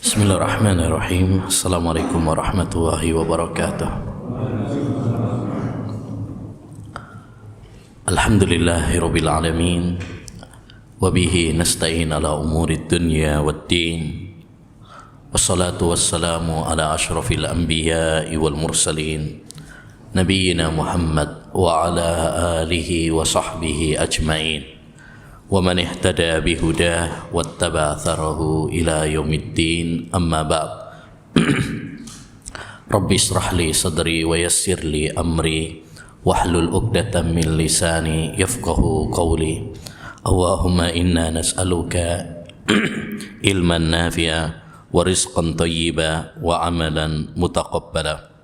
Bismillahirrahmanirrahim. Assalamualaikum warahmatullahi wabarakatuh. Alhamdulillahirabbil alamin. Wa bihi nasta'in ala umurid dunya waddin. Wassalatu wassalamu ala asyrafil anbiya'i wal mursalin. Nabiyyina Muhammad wa ala alihi wa sahbihi ajmain. Wa man ihtada bihudah wattaba atharahu ila yaumiddin, amma ba'd. Rabbi israh li sadri wa yassir li amri wahlul 'uqdatam min lisani yafqahu qawli. Allahumma inna nas'aluka ilman nafi'a wa rizqan thayyiba wa amalan mutaqabbala.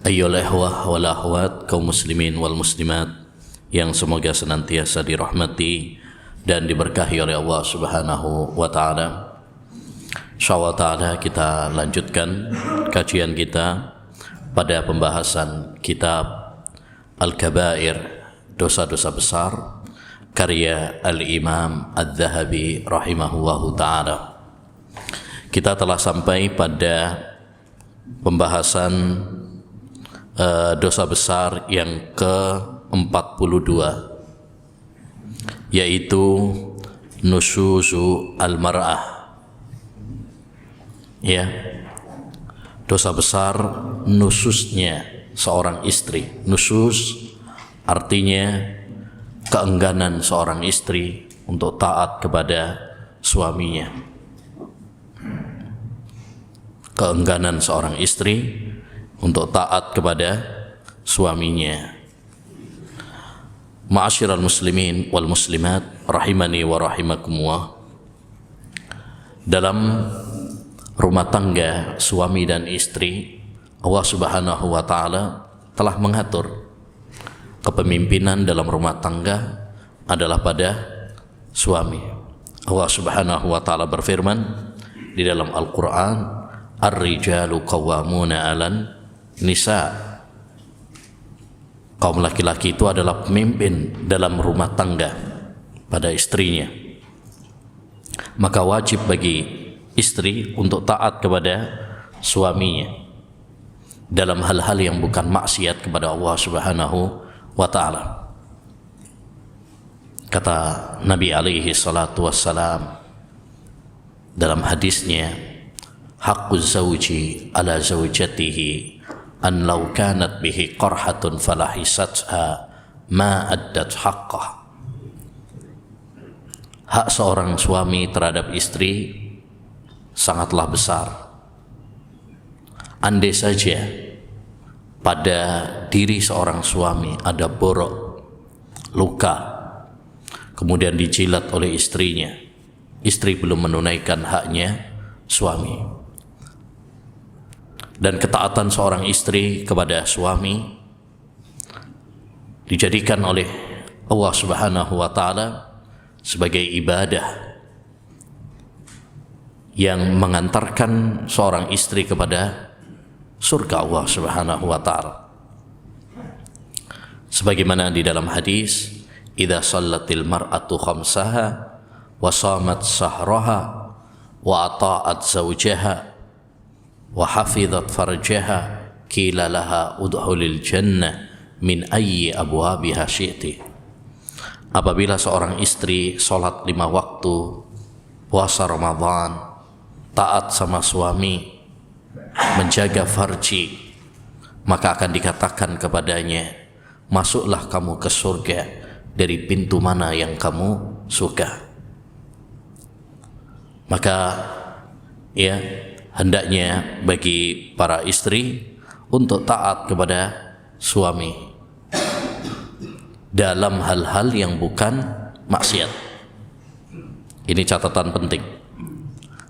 Ayyuhal ikhwah wal akhwat, kaum muslimin wal muslimat yang semoga senantiasa dirahmati dan diberkahi oleh Allah Subhanahu wa taala. Insyaallah taala kita lanjutkan kajian kita pada pembahasan kitab Al-Kabair, dosa-dosa besar, karya Al-Imam Adz-Dzahabi rahimahullahu taala. Kita telah sampai pada pembahasan dosa besar yang ke-42, yaitu nusyuzu al-mar'ah. Ya, dosa besar nusyuznya seorang istri. Nusyuz artinya keengganan seorang istri untuk taat kepada suaminya. Keengganan seorang istri untuk taat kepada suaminya. Ma'asyiral muslimin wal muslimat rahimani wa rahimakumullah. Dalam rumah tangga suami dan istri, Allah Subhanahu wa taala telah mengatur kepemimpinan dalam rumah tangga adalah pada suami. Allah Subhanahu wa taala berfirman di dalam Al-Qur'an, "Ar-rijalu qawwamuna 'alan nisa." Kaum laki-laki itu adalah pemimpin dalam rumah tangga pada istrinya. Maka wajib bagi istri untuk taat kepada suaminya dalam hal-hal yang bukan maksiat kepada Allah Subhanahu wa taala. Kata Nabi alaihi salatu wassalam dalam hadisnya, haqquz zawji ala zawjatihi an law kanat bihi qarhatun falahisatha ma addat haqqah. Hak seorang suami terhadap istri sangatlah besar. Andai saja pada diri seorang suami ada borok, luka, kemudian dijilat oleh istrinya, istri belum menunaikan haknya suami. Dan ketaatan seorang istri kepada suami dijadikan oleh Allah Subhanahu wa taala sebagai ibadah yang mengantarkan seorang istri kepada surga Allah Subhanahu wa taala. Sebagaimana di dalam hadis, "Idza shallatil mar'atu khamsaha wa shamat sahraha wa ata'at zawjaha wa hafizat farjaha qila laha udkhulil jannah min ayyi abwabiha syi'ti." Apabila seorang istri salat 5 waktu, puasa Ramadan, taat sama suami, menjaga farji, maka akan dikatakan kepadanya, masuklah kamu ke surga dari pintu mana yang kamu suka. Maka ya, hendaknya bagi para istri untuk taat kepada suami dalam hal-hal yang bukan maksiat. Ini catatan penting.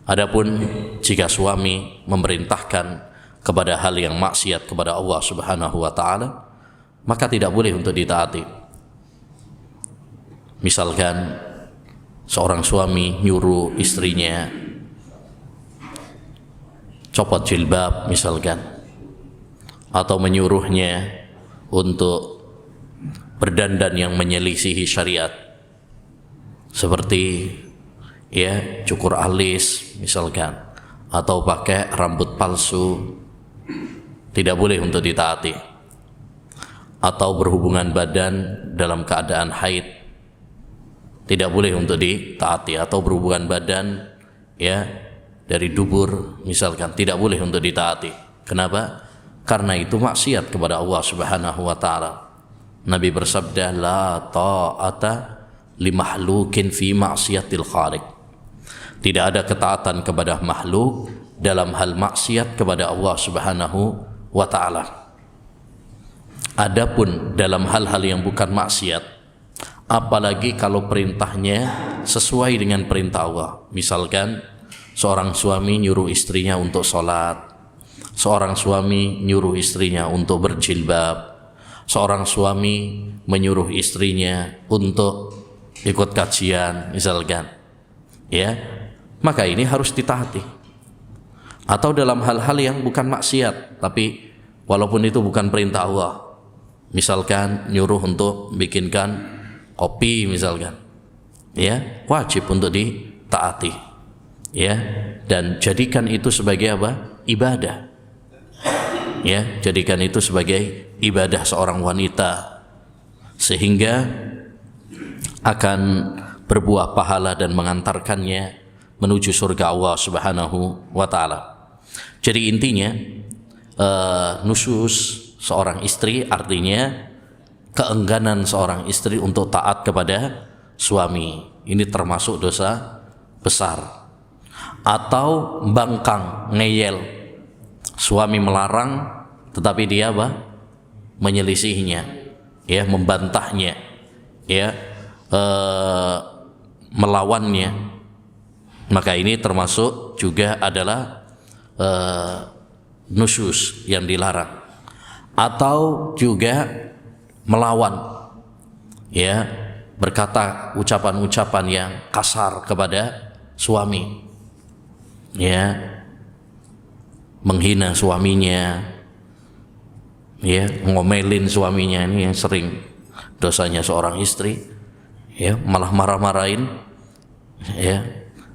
Adapun jika suami memerintahkan kepada hal yang maksiat kepada Allah Subhanahu wa taala, maka tidak boleh untuk ditaati. Misalkan seorang suami nyuruh istrinya copot jilbab misalkan, atau menyuruhnya untuk berdandan yang menyelisihi syariat, seperti ya, cukur alis misalkan, atau pakai rambut palsu, tidak boleh untuk ditaati. Atau berhubungan badan dalam keadaan haid, tidak boleh untuk ditaati. Atau berhubungan badan ya dari dubur misalkan, tidak boleh untuk ditaati. Kenapa? Karena itu maksiat kepada Allah Subhanahu wa taala. Nabi bersabda, la ta'ata li mahlukin fi maksiatil khaliq. Tidak ada ketaatan kepada makhluk dalam hal maksiat kepada Allah Subhanahu wa taala. Adapun dalam hal-hal yang bukan maksiat, apalagi kalau perintahnya sesuai dengan perintah Allah. Misalkan seorang suami nyuruh istrinya untuk sholat, seorang suami nyuruh istrinya untuk berjilbab, seorang suami menyuruh istrinya untuk ikut kajian misalkan, ya, maka ini harus ditaati. Atau dalam hal-hal yang bukan maksiat, tapi walaupun itu bukan perintah Allah, misalkan nyuruh untuk bikinkan kopi misalkan, ya, wajib untuk ditaati, ya, dan jadikan itu sebagai apa? Ibadah, ya, jadikan itu sebagai ibadah seorang wanita, sehingga akan berbuah pahala dan mengantarkannya menuju surga Allah Subhanahu wa taala. Jadi intinya nusus seorang istri artinya keengganan seorang istri untuk taat kepada suami. Ini termasuk dosa besar. Atau bangkang, ngeyel, suami melarang tetapi dia apa? Menyelisihinya, ya, membantahnya, ya, melawannya. Maka ini termasuk juga adalah nusyuz yang dilarang. Atau juga melawan, ya, berkata ucapan-ucapan yang kasar kepada suami, ya, menghina suaminya, ya, ngomelin suaminya. Ini yang sering dosanya seorang istri, ya, malah marah-marahin, ya,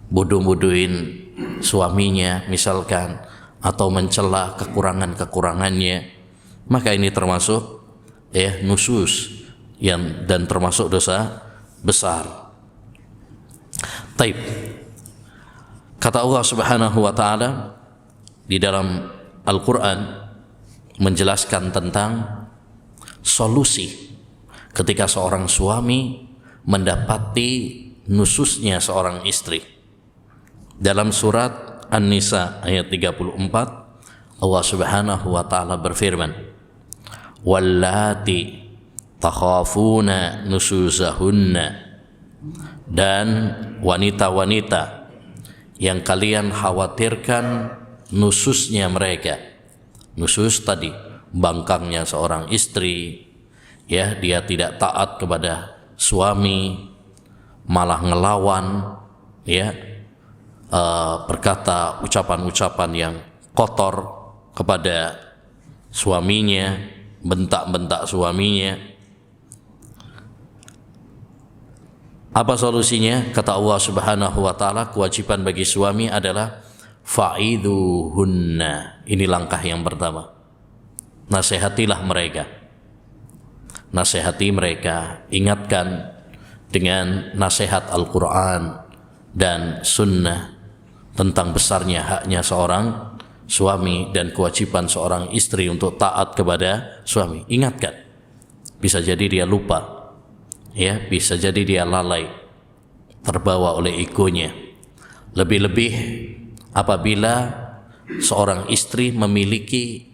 bodoh-bodohin suaminya misalkan, atau mencela kekurangan-kekurangannya. Maka ini termasuk, ya, nusus yang dan termasuk dosa besar. Taib. Kata Allah Subhanahu wa taala di dalam Al-Qur'an menjelaskan tentang solusi ketika seorang suami mendapati nususnya seorang istri. Dalam surat An-Nisa ayat 34, Allah Subhanahu wa taala berfirman, wallati takhafuna nusuzahunna, dan wanita-wanita yang kalian khawatirkan nususnya mereka. Nusus tadi bangkangnya seorang istri, ya, dia tidak taat kepada suami, malah ngelawan, ya, berkata ucapan-ucapan yang kotor kepada suaminya, bentak-bentak suaminya. Apa solusinya? Kata Allah Subhanahu wa taala, kewajiban bagi suami adalah fa'idhuhunna. Ini langkah yang pertama. Nasihatilah mereka. Nasihati mereka, ingatkan dengan nasihat Al-Qur'an dan sunnah tentang besarnya haknya seorang suami dan kewajiban seorang istri untuk taat kepada suami. Ingatkan. Bisa jadi dia lupa, ya, bisa jadi dia lalai, terbawa oleh egonya. Lebih-lebih apabila seorang istri memiliki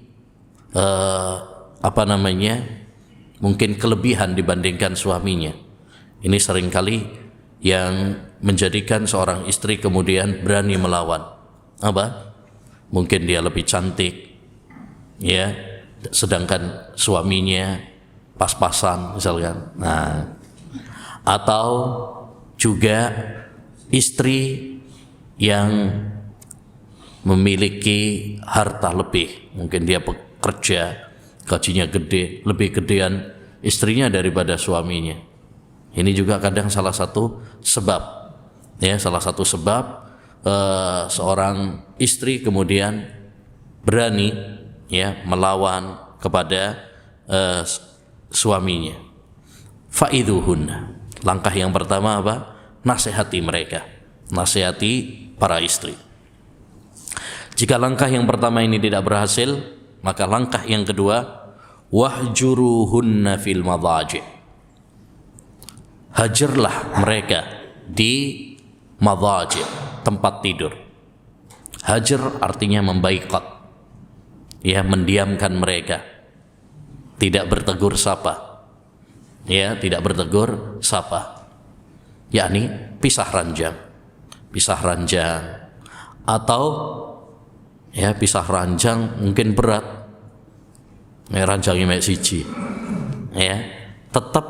mungkin kelebihan dibandingkan suaminya. Ini seringkali yang menjadikan seorang istri kemudian berani melawan. Apa? Mungkin dia lebih cantik, ya, sedangkan suaminya pas-pasan misalkan. Nah, atau juga istri yang memiliki harta lebih, mungkin dia bekerja, gajinya gede, lebih gedean istrinya daripada suaminya. Ini juga kadang salah satu sebab, Ya, salah satu sebab seorang istri kemudian berani ya melawan kepada suaminya. Fa'idhuhunna. Langkah yang pertama apa? Nasihati mereka. Nasihati para istri. Jika langkah yang pertama ini tidak berhasil, maka langkah yang kedua, wahjuruhunna fil madhaji'. Hajarlah mereka di madhaji', tempat tidur. Hajar artinya membaikot, ya, mendiamkan mereka, tidak bertegur sapa, ya, tidak bertegur sapa, yakni pisah ranjang, atau ya pisah ranjang mungkin berat, ya, ranjangnya mek siji, ya, tetap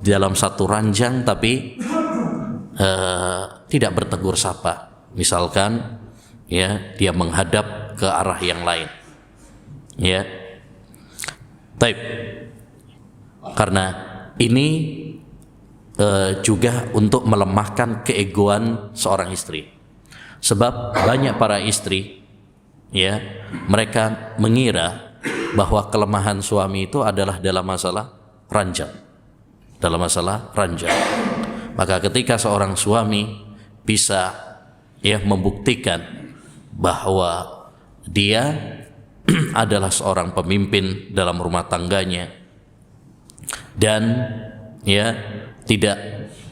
di dalam satu ranjang tapi tidak bertegur sapa. Misalkan ya dia menghadap ke arah yang lain, ya. Taib. Karena ini juga untuk melemahkan keegoan seorang istri. Sebab banyak para istri, ya, mereka mengira bahwa kelemahan suami itu adalah dalam masalah ranjang. Dalam masalah ranjang. Maka ketika seorang suami bisa ya membuktikan bahwa dia adalah seorang pemimpin dalam rumah tangganya dan ya tidak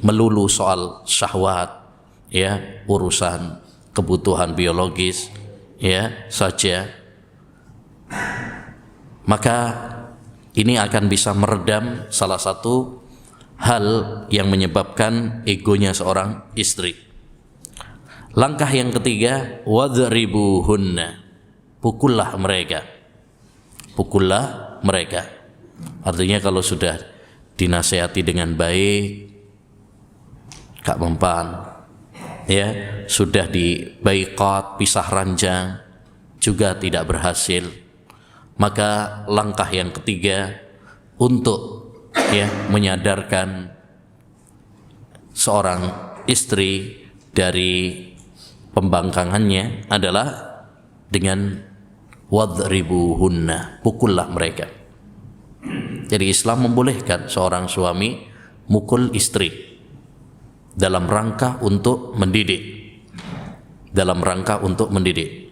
melulu soal syahwat, ya, urusan kebutuhan biologis ya saja, maka ini akan bisa meredam salah satu hal yang menyebabkan egonya seorang istri. Langkah yang ketiga, wadribuhunna. Pukullah mereka. Pukullah mereka. Artinya kalau sudah dinasihati dengan baik, gak mempan, ya, sudah dibaikot, pisah ranjang, juga tidak berhasil, maka langkah yang ketiga untuk ya menyadarkan seorang istri dari pembangkangannya adalah dengan wadribuhunna, pukullah mereka. Jadi Islam membolehkan seorang suami mukul istri dalam rangka untuk mendidik, dalam rangka untuk mendidik.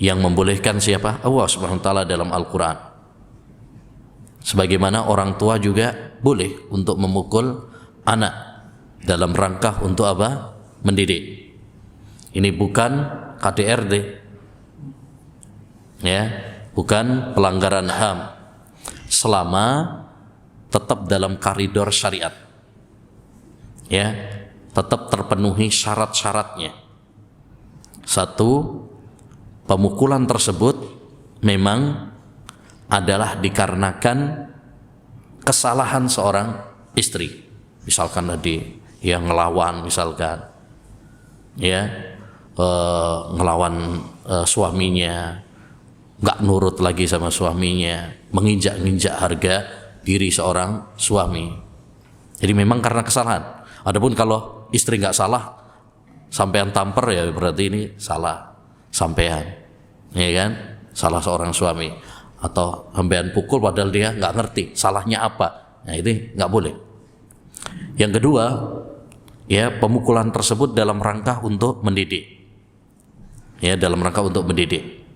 Yang membolehkan siapa? Allah Subhanahu wa taala dalam Al-Qur'an. Sebagaimana orang tua juga boleh untuk memukul anak dalam rangka untuk apa? Mendidik. Ini bukan KDRT, ya, bukan pelanggaran HAM, selama tetap dalam koridor syariat, ya, tetap terpenuhi syarat-syaratnya. Satu, pemukulan tersebut memang adalah dikarenakan kesalahan seorang istri, misalkan tadi yang ngelawan, misalkan ya ngelawan suaminya, nggak nurut lagi sama suaminya, menginjak-injak harga diri seorang suami. Jadi memang karena kesalahan. Adapun kalau istri nggak salah, sampean tamper, ya berarti ini salah sampean, ya kan? Salah seorang suami. Atau sampean pukul padahal dia nggak ngerti salahnya apa. Nah, ini nggak boleh. Yang kedua, ya, pemukulan tersebut dalam rangka untuk mendidik. Ya, dalam rangka untuk mendidik.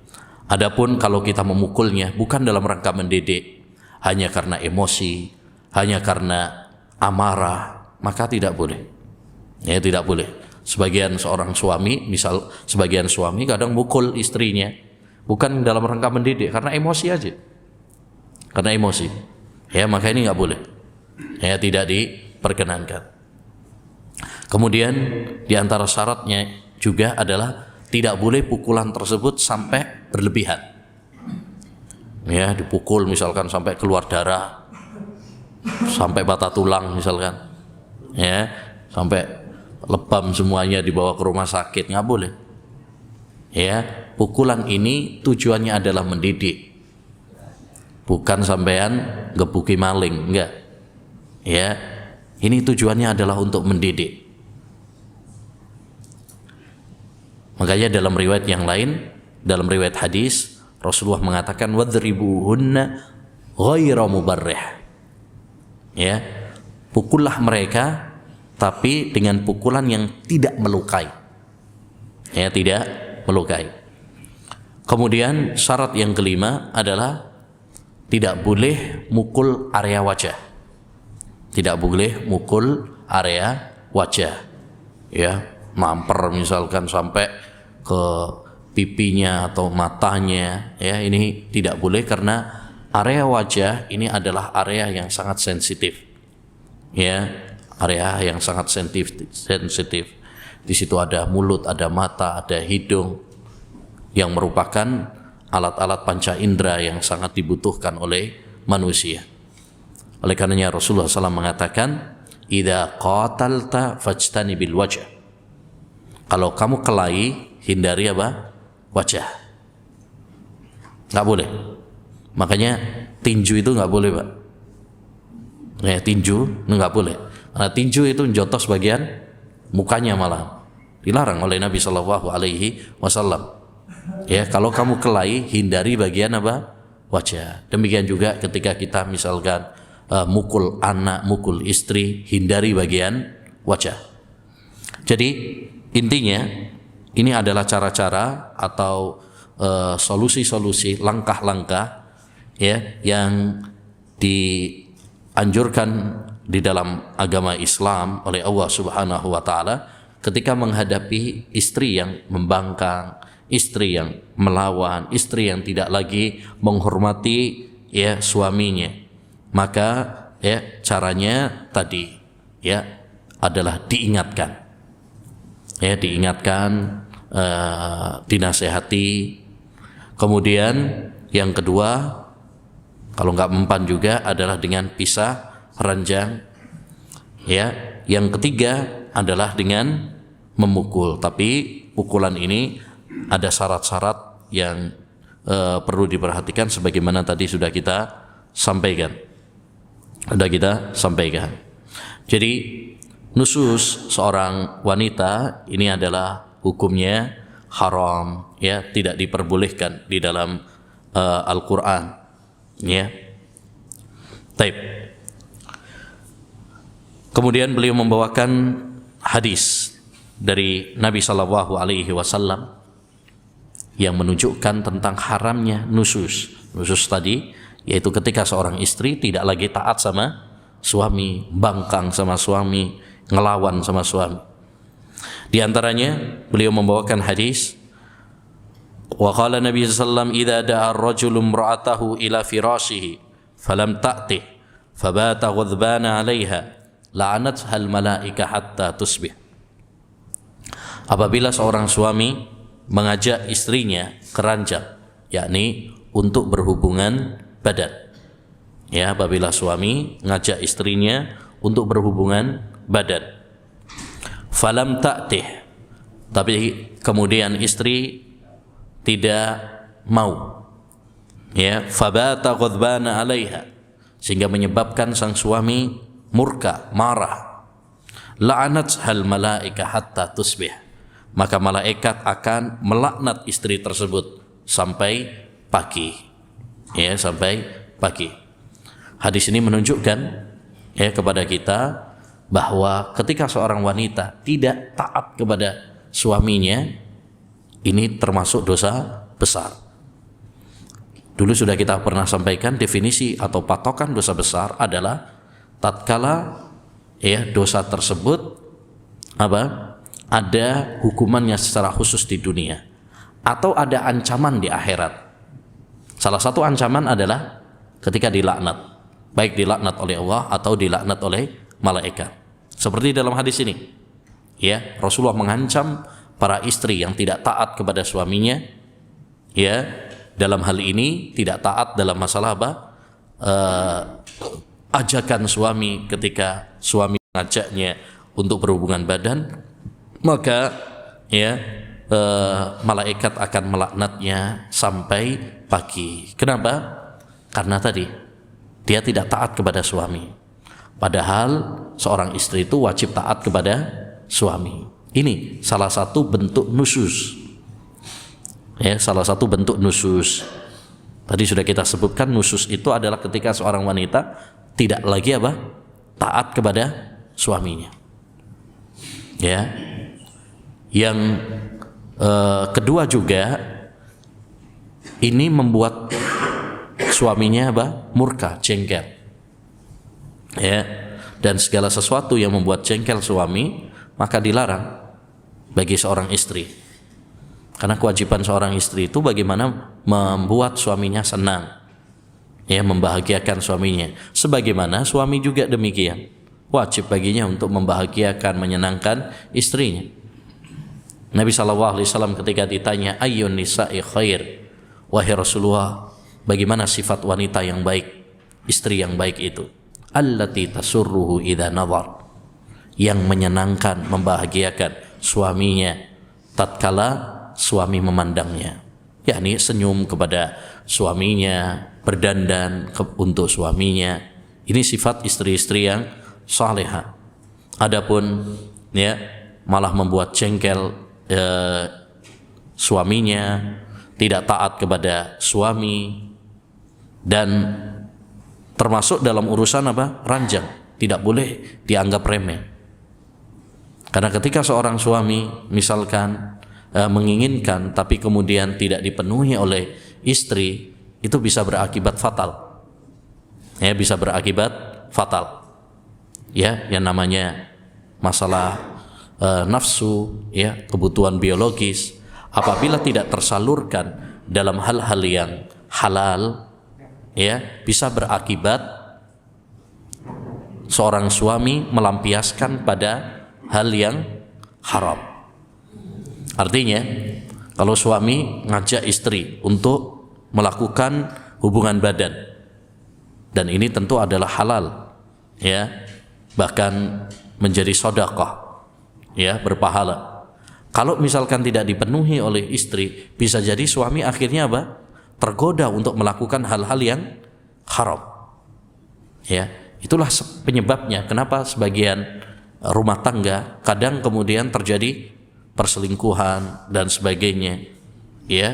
Adapun kalau kita memukulnya bukan dalam rangka mendidik, hanya karena emosi, hanya karena amarah, maka tidak boleh. Ya, tidak boleh. Sebagian seorang suami, misal sebagian suami kadang mukul istrinya bukan dalam rangka mendidik, karena emosi aja. Karena emosi. Ya, maka ini nggak boleh. Ya, tidak diperkenankan. Kemudian di antara syaratnya juga adalah tidak boleh pukulan tersebut sampai berlebihan. Ya, dipukul misalkan sampai keluar darah, sampai patah tulang misalkan, ya, sampai lebam semuanya dibawa ke rumah sakit, nggak boleh. Ya, pukulan ini tujuannya adalah mendidik, bukan sampean gebuki maling, enggak. Ya, ini tujuannya adalah untuk mendidik. Makanya dalam riwayat yang lain, dalam riwayat hadis, Rasulullah mengatakan wadribuhunna ghaira mubarrih. Ya, pukullah mereka tapi dengan pukulan yang tidak melukai. Ya, tidak melukai. Kemudian syarat yang kelima adalah tidak boleh mukul area wajah. Tidak boleh mukul area wajah. Ya, mamper misalkan sampai ke pipinya atau matanya, ya, ini tidak boleh karena area wajah ini adalah area yang sangat sensitif. Ya, area yang sangat sensitif. Di situ ada mulut, ada mata, ada hidung yang merupakan alat-alat panca indera yang sangat dibutuhkan oleh manusia. Oleh karenanya Rasulullah SAW mengatakan, "Idza qatalta fajtanibil wajh." Kalau kamu kelahi, hindari apa? Wajah. Nggak boleh. Makanya tinju itu nggak boleh, Pak. Ya, tinju itu nggak boleh. Karena tinju itu jotos bagian mukanya malah. Dilarang oleh Nabi Shallallahu Alaihi Wasallam. Ya, kalau kamu kelahi, hindari bagian apa? Wajah. Demikian juga ketika kita misalkan mukul anak, mukul istri, hindari bagian wajah. Jadi intinya ini adalah cara-cara atau solusi-solusi, langkah-langkah, ya, yang dianjurkan di dalam agama Islam oleh Allah Subhanahu wa taala ketika menghadapi istri yang membangkang, istri yang melawan, istri yang tidak lagi menghormati, ya, suaminya. Maka, ya, caranya tadi, ya, adalah diingatkan. Ya, diingatkan, dinasehati. Kemudian yang kedua, kalau nggak mempan juga adalah dengan pisah ranjang. Ya, yang ketiga adalah dengan memukul. Tapi pukulan ini ada syarat-syarat yang perlu diperhatikan sebagaimana tadi sudah kita sampaikan. Jadi nusus seorang wanita ini adalah hukumnya haram, ya, tidak diperbolehkan di dalam Al-Qur'an, ya. Taib. Kemudian beliau membawakan hadis dari Nabi Shallallahu Alaihi Wasallam yang menunjukkan tentang haramnya nusus tadi, yaitu ketika seorang istri tidak lagi taat sama suami, bangkang sama suami, ngelawan sama suami. Di antaranya beliau membawakan hadis, wa qala Nabi sallallahu alaihi wasallam idza da'a ar-rajulu imra'atahu ila firashihi falam ta'tih fabata ghadbana 'alayha la'anatha al-malaika hatta tusbih. Apabila seorang suami mengajak istrinya ke ranjang, yakni untuk berhubungan badan. Ya, apabila suami ngajak istrinya untuk berhubungan badan. Falam ta'tih, tapi kemudian istri tidak mau. Ya, fabata ghadbana 'alaiha, sehingga menyebabkan sang suami murka, marah. La'anathal malaika hatta tusbih, maka malaikat akan melaknat istri tersebut sampai pagi. Ya, sampai pagi. Hadis ini menunjukkan, ya, kepada kita bahwa ketika seorang wanita tidak taat kepada suaminya, ini termasuk dosa besar. Dulu sudah kita pernah sampaikan definisi atau patokan dosa besar adalah tatkala, ya, dosa tersebut apa? Ada hukumannya secara khusus di dunia atau ada ancaman di akhirat. Salah satu ancaman adalah ketika dilaknat, baik dilaknat oleh Allah atau dilaknat oleh malaikat. Seperti dalam hadis ini, ya, Rasulullah mengancam para istri yang tidak taat kepada suaminya, ya, dalam hal ini tidak taat dalam masalah apa? Ajakan suami ketika suami mengajaknya untuk berhubungan badan, maka, ya, malaikat akan melaknatnya sampai pagi. Kenapa? Karena tadi dia tidak taat kepada suami. Padahal seorang istri itu wajib taat kepada suami. Ini salah satu bentuk nusus, Ya, salah satu bentuk nusus. Tadi sudah kita sebutkan, nusus itu adalah ketika seorang wanita tidak lagi apa? Taat kepada suaminya. Ya. Yang kedua juga, ini membuat suaminya apa? Murka, jengkel. Ya. Dan segala sesuatu yang membuat jengkel suami maka dilarang bagi seorang istri. Karena kewajiban seorang istri itu bagaimana membuat suaminya senang, ya, membahagiakan suaminya. Sebagaimana suami juga demikian, wajib baginya untuk membahagiakan, menyenangkan istrinya. Nabi SAW ketika ditanya ayyun nisa'i khair, wahai Rasulullah, bagaimana sifat wanita yang baik, istri yang baik itu? Allati tasurruhu idza nadhar, yang menyenangkan, membahagiakan suaminya tatkala suami memandangnya, yakni senyum kepada suaminya, berdandan untuk suaminya. Ini sifat istri-istri yang salehah. Adapun ya malah membuat jengkel suaminya, tidak taat kepada suami, dan termasuk dalam urusan apa? Ranjang, tidak boleh dianggap remeh. Karena ketika seorang suami misalkan menginginkan tapi kemudian tidak dipenuhi oleh istri, itu bisa berakibat fatal. Ya, bisa berakibat fatal. Ya, yang namanya masalah nafsu, ya, kebutuhan biologis, apabila tidak tersalurkan dalam hal-hal yang halal, ya, bisa berakibat seorang suami melampiaskan pada hal yang haram. Artinya, kalau suami ngajak istri untuk melakukan hubungan badan, dan ini tentu adalah halal, ya, bahkan menjadi sedekah, ya, berpahala. Kalau misalkan tidak dipenuhi oleh istri, bisa jadi suami akhirnya apa? Tergoda untuk melakukan hal-hal yang haram. Ya, itulah penyebabnya kenapa sebagian rumah tangga kadang kemudian terjadi perselingkuhan dan sebagainya, ya.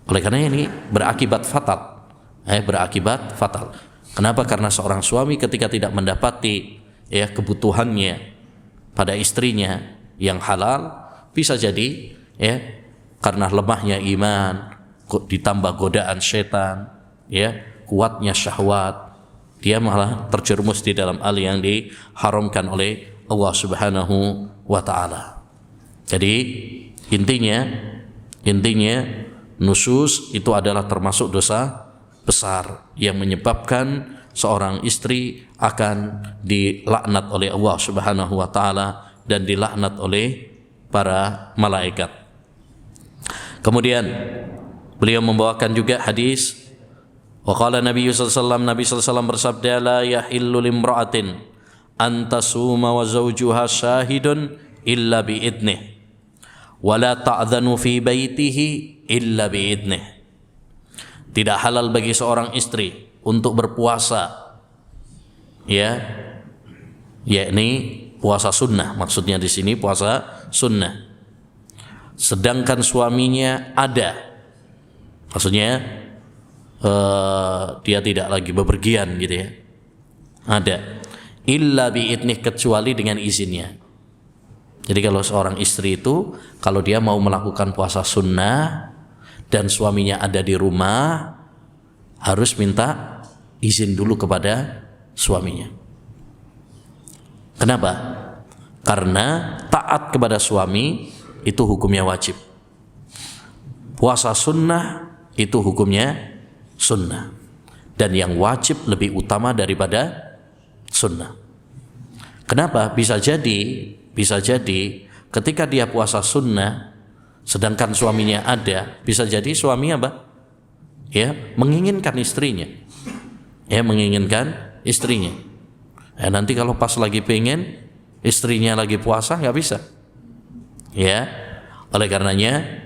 Oleh karena ini berakibat fatal, berakibat fatal. Kenapa? Karena seorang suami ketika tidak mendapati, ya, kebutuhannya pada istrinya yang halal, bisa jadi, ya, karena lemahnya iman, ditambah godaan setan, ya, kuatnya syahwat, dia malah terjerumus di dalam hal yang diharamkan oleh Allah Subhanahu wa taala. Jadi intinya nusus itu adalah termasuk dosa besar yang menyebabkan seorang istri akan dilaknat oleh Allah Subhanahu wa taala dan dilaknat oleh para malaikat. Kemudian beliau membawakan juga hadis, wa qala Nabi sallallahu alaihi wasallam, Nabi sallallahu alaihi wasallam bersabda, la yahillu limra'atin an tasuma wa zawjuha syahidun illa bi idnih wa la ta'dhanu fi baitihi illa bi idnih. Tidak halal bagi seorang istri untuk berpuasa, ya, yakni puasa sunnah, maksudnya di sini puasa sunnah, sedangkan suaminya ada, maksudnya dia tidak lagi bepergian gitu, ya, ada, illa biidnih, kecuali dengan izinnya. Jadi kalau seorang istri itu, kalau dia mau melakukan puasa sunnah dan suaminya ada di rumah, harus minta izin dulu kepada suaminya. Kenapa? Karena taat kepada suami itu hukumnya wajib. Puasa sunnah itu hukumnya sunnah. Dan yang wajib lebih utama daripada sunnah. Kenapa? Bisa jadi ketika dia puasa sunnah sedangkan suaminya ada, bisa jadi suami apa? Ya, menginginkan istrinya. Ya, menginginkan istrinya. Ya, nanti kalau pas lagi pengen istrinya lagi puasa nggak bisa. Ya, oleh karenanya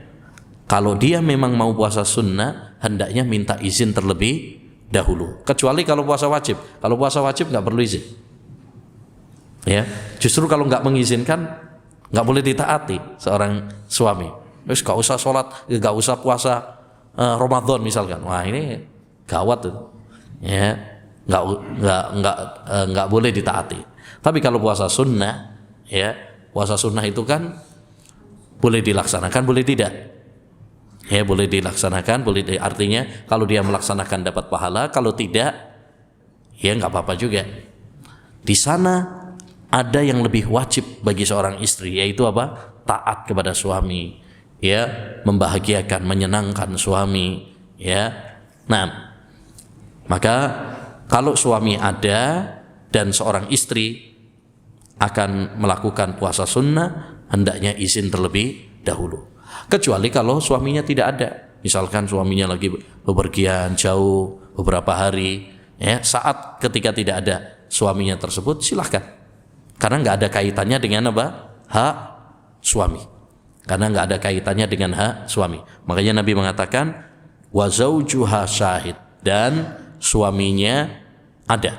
kalau dia memang mau puasa sunnah, hendaknya minta izin terlebih dahulu. Kecuali kalau puasa wajib. Kalau puasa wajib nggak perlu izin. Ya, justru kalau nggak mengizinkan, nggak boleh ditaati seorang suami. Terus gak usah sholat, gak usah puasa Ramadan misalkan. Wah ini gawat tuh. Ya, nggak boleh ditaati. Tapi kalau puasa sunnah, ya puasa sunnah itu kan boleh dilaksanakan, boleh tidak. Ya boleh dilaksanakan, artinya kalau dia melaksanakan dapat pahala, kalau tidak, ya nggak apa-apa juga. Di sana ada yang lebih wajib bagi seorang istri, yaitu apa? Taat kepada suami, ya membahagiakan, menyenangkan suami, ya. Nah, maka kalau suami ada dan seorang istri akan melakukan puasa sunnah, hendaknya izin terlebih dahulu. Kecuali kalau suaminya tidak ada, misalkan suaminya lagi bepergian jauh beberapa hari, ya saat ketika tidak ada suaminya tersebut, silahkan, karena nggak ada kaitannya dengan apa? Hak suami, karena nggak ada kaitannya dengan hak suami. Makanya Nabi mengatakan wa zaujuha syahid, dan suaminya ada.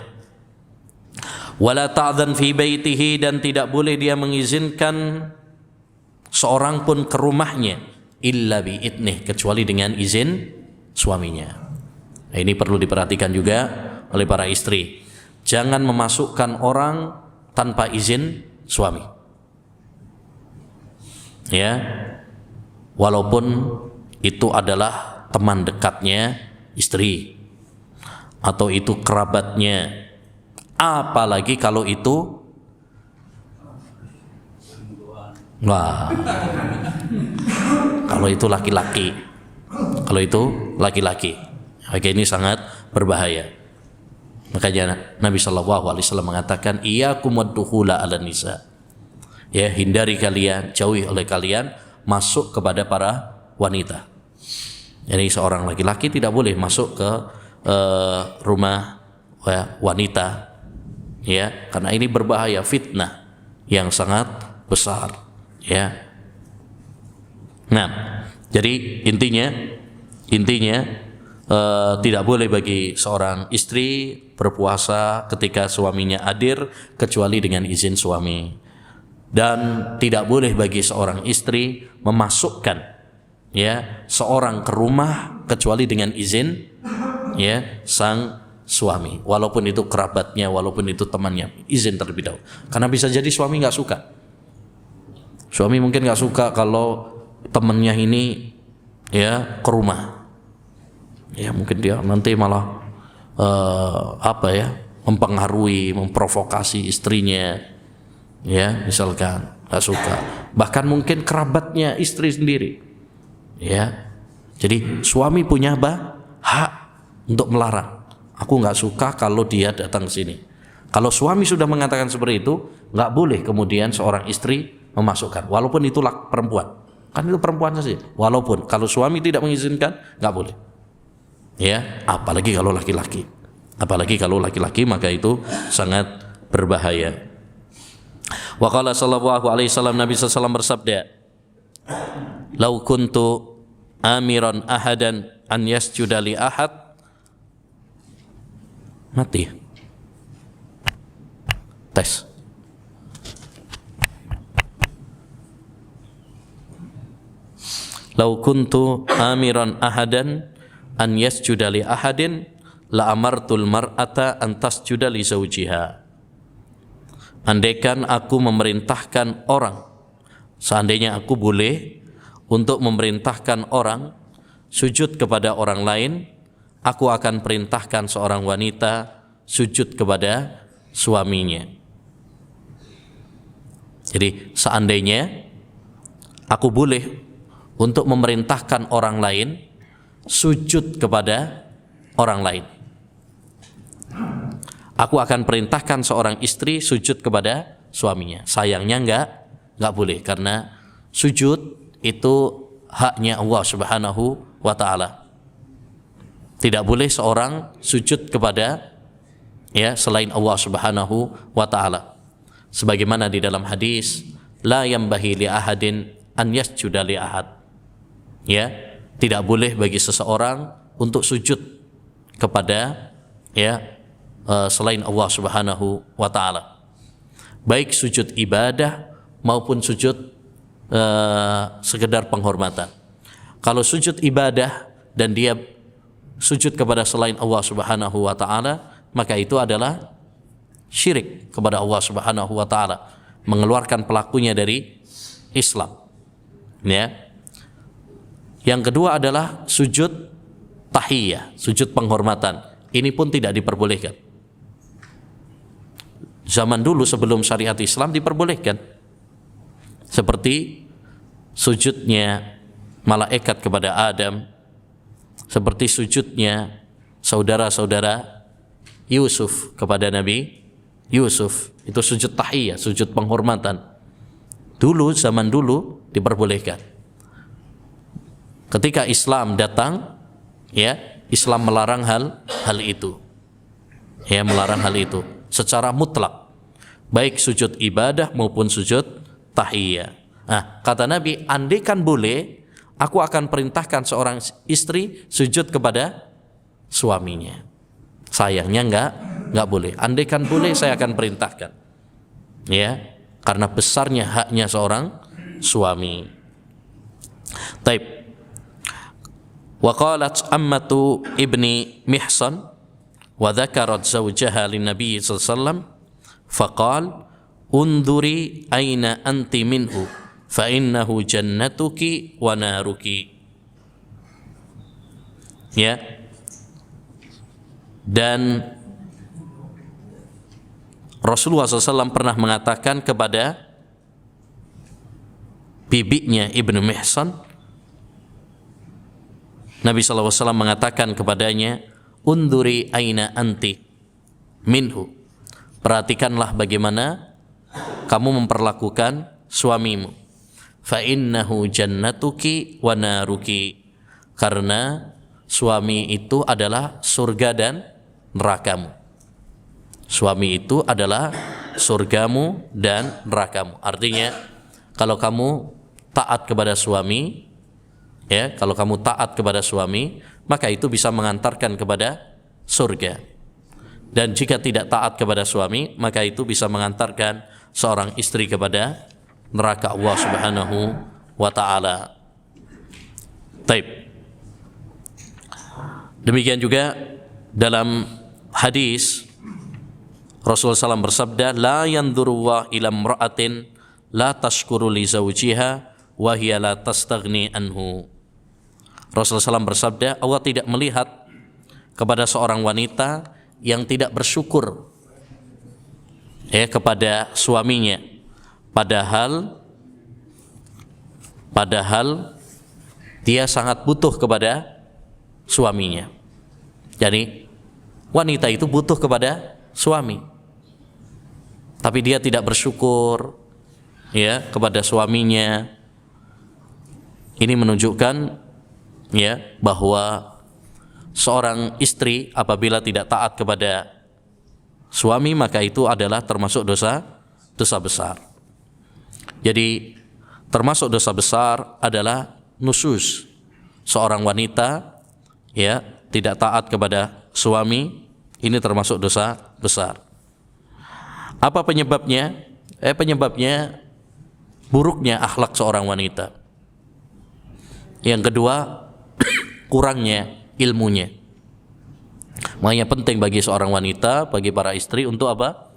Wala ta'dzan fi baitihi, dan tidak boleh dia mengizinkan seorang pun ke rumahnya illa bi'idnih, kecuali dengan izin suaminya. Nah, ini perlu diperhatikan juga oleh para istri. Jangan memasukkan orang tanpa izin suami. Ya. Walaupun itu adalah teman dekatnya istri atau itu kerabatnya. Apalagi kalau itu kalau itu laki-laki. Kalau itu laki-laki, maka ini sangat berbahaya. Makanya Nabi SAW mengatakan iyyakum waddukhula 'alan nisa. Ya, hindari kalian, jauhi oleh kalian masuk kepada para wanita. Jadi seorang laki-laki tidak boleh masuk ke rumah wanita, ya, karena ini berbahaya, fitnah yang sangat besar. Ya. Nah, jadi intinya tidak boleh bagi seorang istri berpuasa ketika suaminya hadir kecuali dengan izin suami, dan tidak boleh bagi seorang istri memasukkan ya seorang ke rumah kecuali dengan izin ya sang suami, walaupun itu kerabatnya, walaupun itu temannya, izin terlebih dahulu. Karena bisa jadi suami nggak suka. Suami mungkin nggak suka kalau temannya ini ya ke rumah, ya mungkin dia nanti malah mempengaruhi, memprovokasi istrinya, ya misalkan nggak suka. Bahkan mungkin kerabatnya istri sendiri, ya. Jadi suami punya hak untuk melarang. Aku nggak suka kalau dia datang ke sini. Kalau suami sudah mengatakan seperti itu, nggak boleh kemudian seorang istri memasukkan, walaupun itu perempuan, kan itu perempuan saja. Walaupun kalau suami tidak mengizinkan, nggak boleh. Ya, apalagi kalau laki-laki. Apalagi kalau laki-laki, maka itu sangat berbahaya. Wa qala sallallahu alaihi wasallam, Nabi sallallahu alaihi wasallam bersabda, "Lau kuntu amiran ahadan an yasjuda li ahad." Mati. Tes. Lau kuntu amiran ahadan an yasjuda li ahadin la amartul mar'ata an tasjuda li zawjiha. Andaikan aku memerintahkan orang, seandainya aku boleh untuk memerintahkan orang sujud kepada orang lain, aku akan perintahkan seorang wanita sujud kepada suaminya. Jadi seandainya aku boleh untuk memerintahkan orang lain sujud kepada orang lain, aku akan perintahkan seorang istri sujud kepada suaminya. Sayangnya enggak boleh, karena sujud itu haknya Allah Subhanahu wa ta'ala. Tidak boleh seorang sujud kepada ya selain Allah Subhanahu wa ta'ala. Sebagaimana di dalam hadis, la yambahi li ahadin an yasjuda li ahad. Ya, tidak boleh bagi seseorang untuk sujud kepada ya selain Allah Subhanahu wa ta'ala, baik sujud ibadah maupun sujud sekedar penghormatan. Kalau sujud ibadah dan dia sujud kepada selain Allah Subhanahu wa taala, maka itu adalah syirik kepada Allah Subhanahu wa taala, mengeluarkan pelakunya dari Islam. Ya. Yang kedua adalah sujud tahiyah, sujud penghormatan. Ini pun tidak diperbolehkan. Zaman dulu sebelum syariat Islam diperbolehkan. Seperti sujudnya malaikat kepada Adam, seperti sujudnya saudara-saudara Yusuf kepada Nabi Yusuf. Itu sujud tahiyah, sujud penghormatan. Dulu, zaman dulu diperbolehkan. Ketika Islam datang, ya, Islam melarang hal itu. Ya, melarang hal itu secara mutlak. Baik sujud ibadah maupun sujud tahiyah. Nah, kata Nabi, andaikan boleh, aku akan perintahkan seorang istri sujud kepada suaminya. Sayangnya enggak boleh. Andaikan boleh, saya akan perintahkan. Ya, karena besarnya haknya seorang suami. Taib. Wa qalat ammatu ibni Mihsan wa dzakarat zawjaha lin Nabi sallallahu alaihi wasallam faqal unduri aina anti minhu fa innahu jannatuki wa naruki. Ya. Dan Rasulullah SAW pernah mengatakan kepada bibinya Ibnu Mihsan, Nabi SAW mengatakan kepadanya, unduri aina anti minhu, perhatikanlah bagaimana kamu memperlakukan suamimu, fa innahu jannatuki wa naruki, karena suami itu adalah surga dan nerakamu. Suami itu adalah surgamu dan nerakamu. Artinya, kalau kamu taat kepada suami, ya, kalau kamu taat kepada suami, maka itu bisa mengantarkan kepada surga. Dan jika tidak taat kepada suami, maka itu bisa mengantarkan seorang istri kepada neraka Allah Subhanahu wa taala. Taib. Demikian juga dalam hadis Rasulullah SAW bersabda, la yanzurullah ila imra'atin la tashkuru li zawjiha wa hiya la tastaghni anhu. Rasulullah SAW bersabda, Allah tidak melihat kepada seorang wanita yang tidak bersyukur kepada suaminya, padahal dia sangat butuh kepada suaminya. Jadi wanita itu butuh kepada suami, tapi dia tidak bersyukur ya kepada suaminya. Ini menunjukkan ya bahwa seorang istri apabila tidak taat kepada suami, maka itu adalah termasuk dosa besar. Jadi termasuk dosa besar adalah nusyuz, seorang wanita ya tidak taat kepada suami, ini termasuk dosa besar. Apa penyebabnya? Penyebabnya buruknya akhlak seorang wanita. Yang kedua, kurangnya ilmunya. Makanya penting bagi seorang wanita, bagi para istri untuk apa?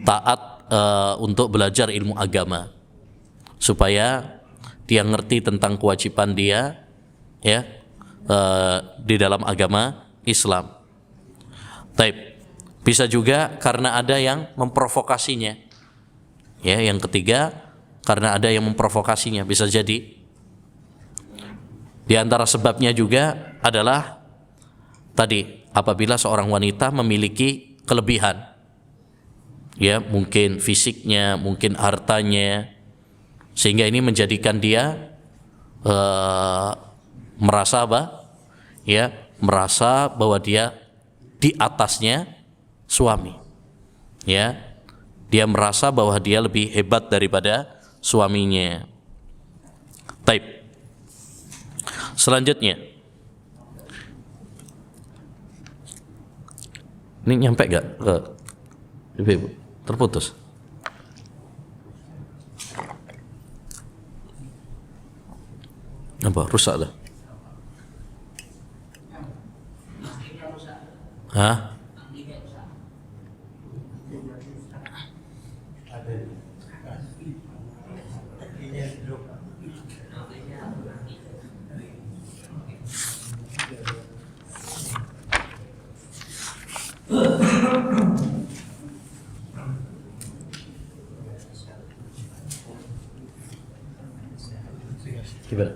Taat untuk belajar ilmu agama, supaya dia ngerti tentang kewajiban dia ya di dalam agama Islam. Taib. Bisa juga karena ada yang memprovokasinya. Ya, yang ketiga, karena ada yang memprovokasinya, bisa jadi. Di antara sebabnya juga adalah tadi, apabila seorang wanita memiliki kelebihan. Ya, mungkin fisiknya, mungkin hartanya, sehingga ini menjadikan dia merasa apa? Ya, merasa bahwa dia di atasnya suami. Ya, dia merasa bahwa dia lebih hebat daripada suaminya. Taib. Selanjutnya, ini nyampe gak ke ibu? Terputus. Apa? Rusak dah? Hah? Gimana?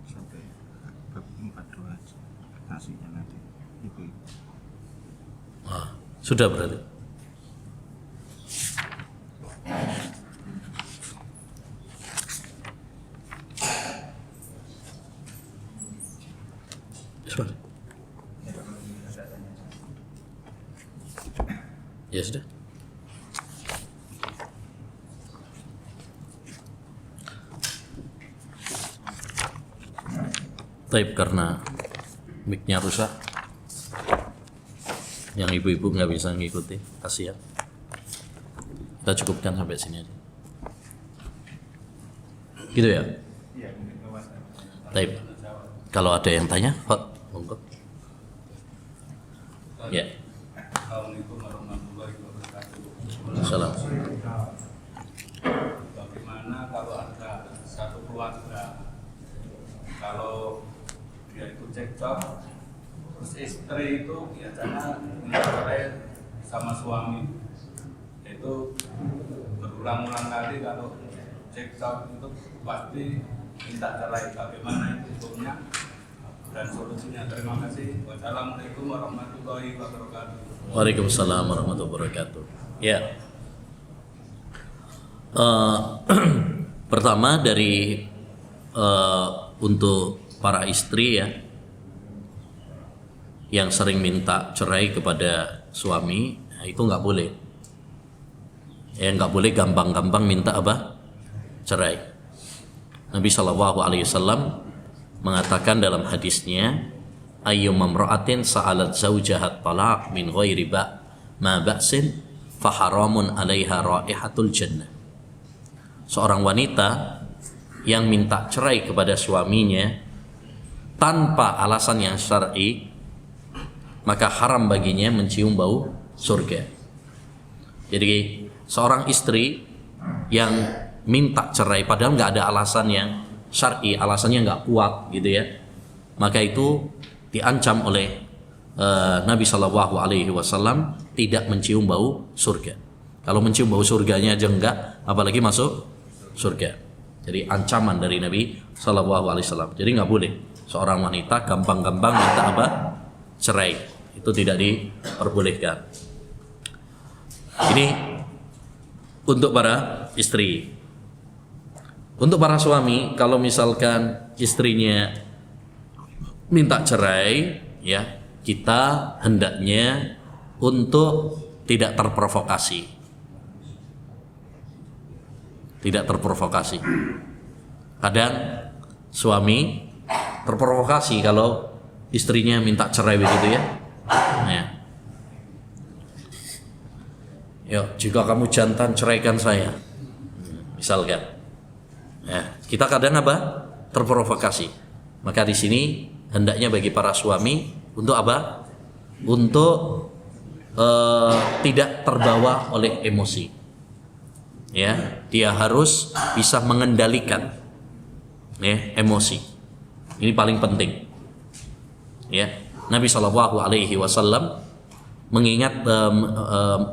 Sampai bab 42 kasihnya nanti ibu. Sudah berarti. Sudah. Ya sudah. Taib karena mic-nya rusak, yang ibu-ibu nggak bisa ngikuti, kasihan. Kita cukupkan sampai sini aja. Gitu ya? Taib. Kalau ada yang tanya, Pak, monggo. Ya. Assalamualaikum warahmatullahi wabarakatuh. Salam. Bagaimana kalau ada satu keluarga, kalau dia itu cekcok, terus istri itu biasanya minta cerai sama suami, itu berulang-ulang kali kalau cekcok itu pasti minta cerai. Bagaimana itu hukumnya dan solusinya? Terima kasih. Wassalamualaikum warahmatullahi wabarakatuh. Waalaikumsalam warahmatullahi wabarakatuh. Ya. Pertama dari untuk para istri ya yang sering minta cerai kepada suami, itu nggak boleh. Ya nggak boleh gampang-gampang minta apa? Cerai. Nabi SAW mengatakan dalam hadisnya, ayyuma imra'atin sa'alat zawjaha talaq min ghairi ma ba'sin fa haramun 'alaiha raihatul jannah. Seorang wanita yang minta cerai kepada suaminya tanpa alasan yang syar'i, maka haram baginya mencium bau surga. Jadi seorang istri yang minta cerai padahal nggak ada alasan yang syar'i, alasannya nggak kuat gitu ya, maka itu diancam oleh Nabi SAW tidak mencium bau surga. Kalau mencium bau surganya aja enggak, apalagi masuk surga. Jadi ancaman dari Nabi SAW. Jadi nggak boleh seorang wanita gampang-gampang minta apa? Cerai. Itu tidak diperbolehkan. Ini untuk para istri. Untuk para suami, kalau misalkan istrinya minta cerai, ya kita hendaknya untuk tidak terprovokasi. Tidak terprovokasi. Kadang suami terprovokasi kalau istrinya minta cerai begitu ya. Ya. Yo, jika kamu jantan ceraikan saya. Misalkan. Ya, kita kadang apa? Terprovokasi. Maka di sini hendaknya bagi para suami untuk apa? Untuk tidak terbawa oleh emosi. Ya, dia harus bisa mengendalikan ya emosi. Ini paling penting. Ya, Nabi SAW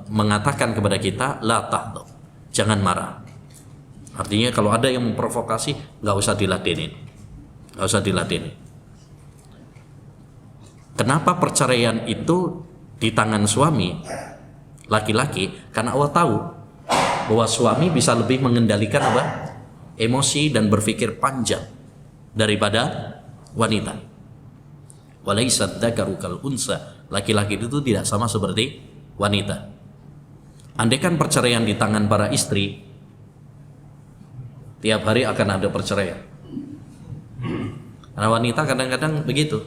mengatakan kepada kita, la tahdab, jangan marah. Artinya kalau ada yang memprovokasi, nggak usah diladenin, nggak usah diladenin. Kenapa perceraian itu di tangan suami laki-laki? Karena Allah tahu bahwa suami bisa lebih mengendalikan apa? Emosi dan berpikir panjang daripada wanita. Walaisa dzakaru kal unsa, laki-laki itu tidak sama seperti wanita. Andaikan perceraian di tangan para istri, tiap hari akan ada perceraian. Karena wanita kadang-kadang begitu,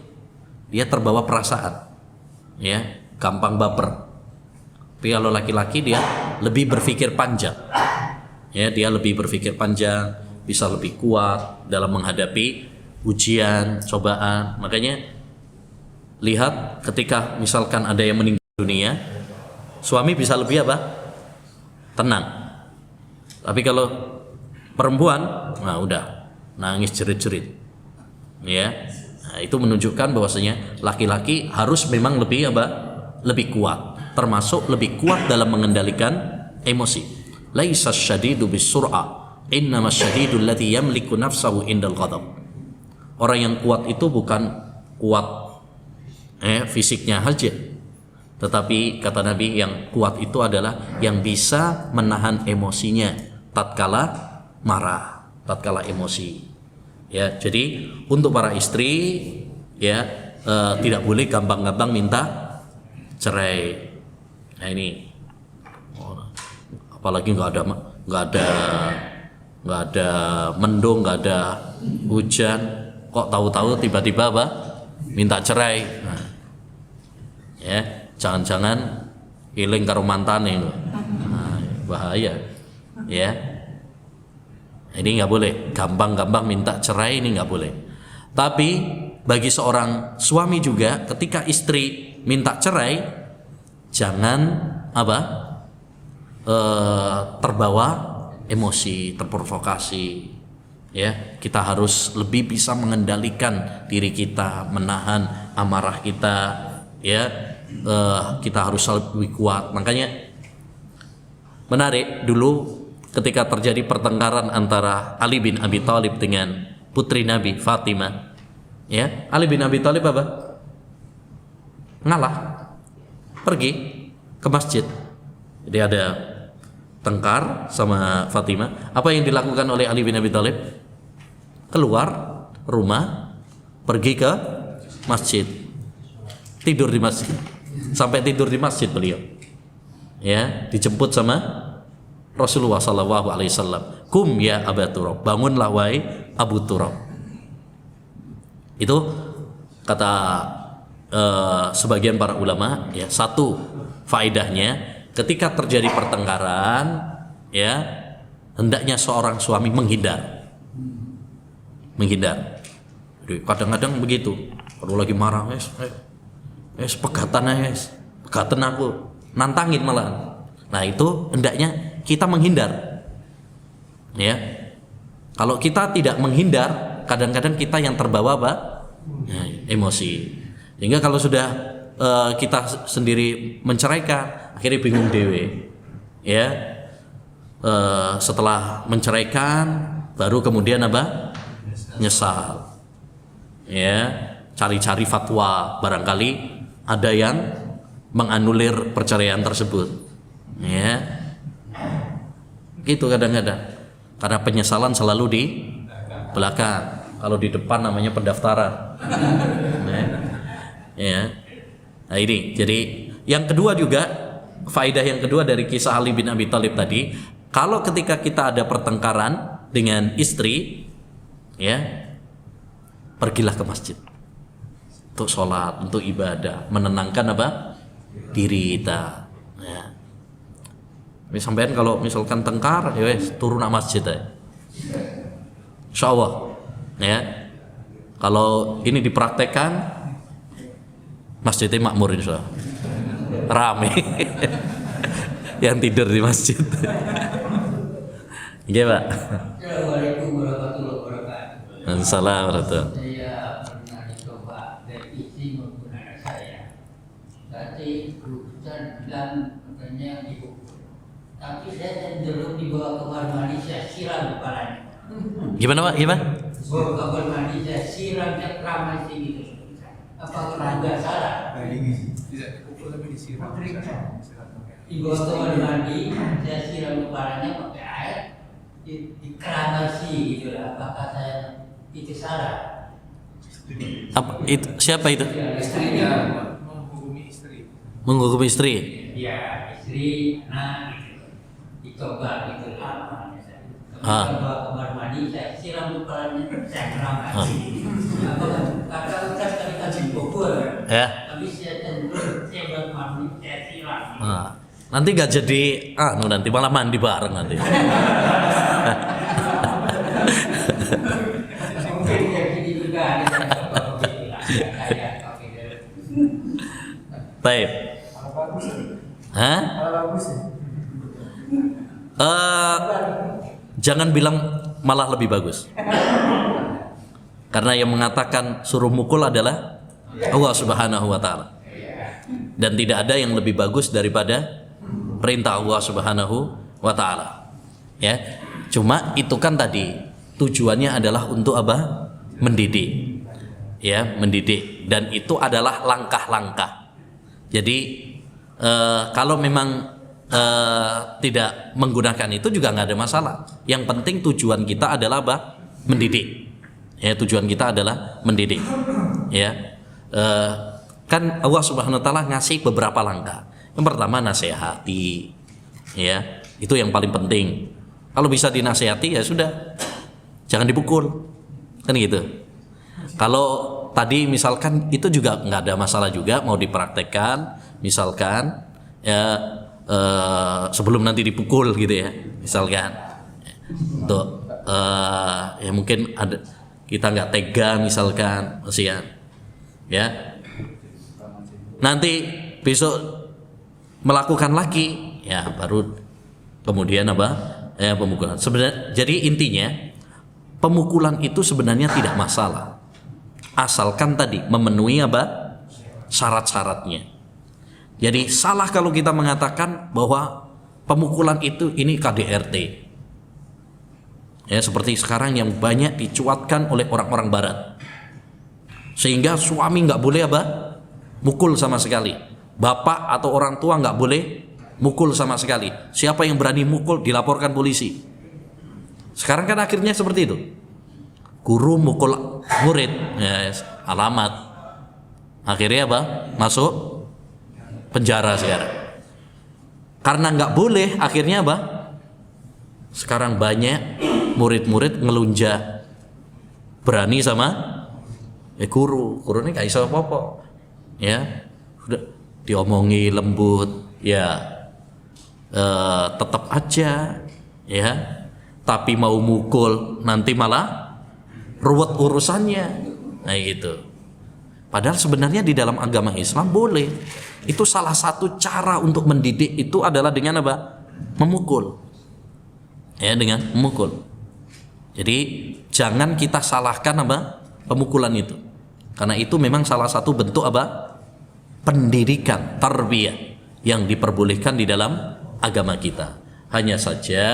dia terbawa perasaan, ya, gampang baper. Tapi kalau laki-laki dia lebih berpikir panjang, ya, dia lebih berpikir panjang, bisa lebih kuat dalam menghadapi ujian, cobaan. Makanya lihat ketika misalkan ada yang meninggal dunia, suami bisa lebih apa? Tenang. Tapi kalau perempuan, nah udah nangis jerit-jerit. Ya. Nah, itu menunjukkan bahwasanya laki-laki harus memang lebih apa? Lebih kuat, termasuk lebih kuat dalam mengendalikan emosi. Laisa syadidu bisur'a, innama syadidul ladzi yamliku nafsahu indal ghadab. Orang yang kuat itu bukan kuat fisiknya saja, tetapi kata Nabi yang kuat itu adalah yang bisa menahan emosinya tatkala marah, tatkala emosi. Ya, jadi untuk para istri ya tidak boleh gampang-gampang minta cerai. Nah ini, apalagi nggak ada mendung, nggak ada hujan, kok tahu-tahu tiba-tiba apa? Minta cerai. Nah, ya, jangan-jangan iling karo mantane. Nah, bahaya. Ya. Ini nggak boleh, gampang-gampang minta cerai ini nggak boleh. Tapi bagi seorang suami juga, ketika istri minta cerai, jangan apa? Terbawa emosi, terprovokasi. Ya, kita harus lebih bisa mengendalikan diri kita, menahan amarah kita. Ya, kita harus lebih kuat. Makanya menarik dulu ketika terjadi pertengkaran antara Ali bin Abi Thalib dengan putri Nabi Fatimah, ya, Ali bin Abi Thalib apa? Ngalah, pergi ke masjid. Jadi ada tengkar sama Fatimah. Apa yang dilakukan oleh Ali bin Abi Thalib? Keluar rumah, pergi ke masjid, tidur di masjid, sampai tidur di masjid beliau. Ya, dijemput sama Rasulullah SAW. Kum ya Abu Turab, bangunlah wahai Abu Turab. Itu kata sebagian para ulama, ya, satu faedahnya ketika terjadi pertengkaran, ya, hendaknya seorang suami menghindar. Kadang-kadang begitu, kalau lagi marah, pegatan aku, nantangin malah. Nah itu hendaknya kita menghindar. Ya, kalau kita tidak menghindar, kadang-kadang kita yang terbawa apa? Emosi. Sehingga kalau sudah kita sendiri menceraikan, akhirnya bingung dewe. Ya, setelah menceraikan, baru kemudian apa? Nyesal. Ya, cari-cari fatwa, barangkali ada yang menganulir perceraian tersebut. Ya, gitu kadang-kadang, karena penyesalan selalu di belakang, kalau di depan namanya pendaftaran. Ya. Nah ini, jadi yang kedua juga, faedah yang kedua dari kisah Ali bin Abi Thalib tadi, kalau ketika kita ada pertengkaran dengan istri, ya, pergilah ke masjid untuk sholat, untuk ibadah, menenangkan apa? Diri kita. Ya. Sampean kalau misalkan tengkar, ya wes turun ke masjid ya. Insyaallah. Ya. Kalau ini dipraktekkan, masjidnya makmur insyaallah. Rame. Yang tidur di masjid. Iya, Pak. Assalamualaikum warahmatullahi wabarakatuh. Assalamualaikum. Saya pernah dicoba revisi maupun anak saya. Tadi Ustaz bilang katanya ibu. Tapi saya cenderung dibawa ke kamar mandi, saya siram kepalanya. Gimana, Pak? Gimana? Bawa ke kamar mandi, saya siram reklamasi gitu. Apakah nggak salah? Tidak dipukul tapi disiram. Dibawa ke kamar mandi, saya siram kepalanya pakai air, dikeramasi gitu lah. Apakah saya itu salah? Apa itu? Siapa itu? Istrinya. Menghukumi istri. Menghukum istri. Ya, istri, anak gitu. Dicoba gitu lah. Ah. Bawa kamar mandi, saya siram kepalanya, saya keramasi. Kata Ustaz tadi kaji pukul. Ya. Tapi saya cenderung saya buat mandi, saya siram. Nah, nanti gak jadi nanti malah mandi bareng nanti. Mungkin jadi juga Baik. Hah? Jangan bilang malah lebih bagus. Karena yang mengatakan suruh mukul adalah Allah Subhanahu wa taala. Dan tidak ada yang lebih bagus daripada perintah Allah Subhanahu wa taala. Ya. Cuma itu kan tadi tujuannya adalah untuk apa? Mendidik. Ya, mendidik, dan itu adalah langkah-langkah. Jadi kalau memang tidak menggunakan itu juga nggak ada masalah. Yang penting tujuan kita adalah apa? Mendidik. Ya, tujuan kita adalah mendidik. Ya, kan Allah Subhanahu Wa Taala ngasih beberapa langkah. Yang pertama nasihati. Ya, itu yang paling penting. Kalau bisa dinasihati ya sudah, jangan dipukul, kan gitu. Kalau tadi misalkan itu juga nggak ada masalah juga mau dipraktekkan, misalkan ya sebelum nanti dipukul gitu ya, misalkan untuk ya mungkin ada kita nggak tega misalkan, kasihan ya, nanti besok melakukan lagi ya baru kemudian apa ya pemukulan. Sebenarnya jadi intinya pemukulan itu sebenarnya tidak masalah asalkan tadi memenuhi apa syarat-syaratnya. Jadi salah kalau kita mengatakan bahwa pemukulan itu ini KDRT. Ya, seperti sekarang yang banyak dicuatkan oleh orang-orang barat. Sehingga suami nggak boleh apa? Mukul sama sekali. Bapak atau orang tua nggak boleh mukul sama sekali. Siapa yang berani mukul dilaporkan polisi. Sekarang kan akhirnya seperti itu. Guru mukul murid, ya, alamat. Akhirnya apa? Masuk penjara sekarang. Karena nggak boleh, akhirnya apa? Sekarang banyak murid-murid ngelunjak, berani sama guru ini nggak bisa apa-apa, ya udah diomongi lembut, ya tetap aja, ya. Tapi mau mukul nanti malah ruwet urusannya, nah gitu. Padahal sebenarnya di dalam agama Islam boleh. Itu salah satu cara untuk mendidik itu adalah dengan apa? Memukul. Ya, dengan memukul. Jadi jangan kita salahkan apa? Pemukulan itu. Karena itu memang salah satu bentuk apa? Pendidikan, tarbiyah yang diperbolehkan di dalam agama kita. Hanya saja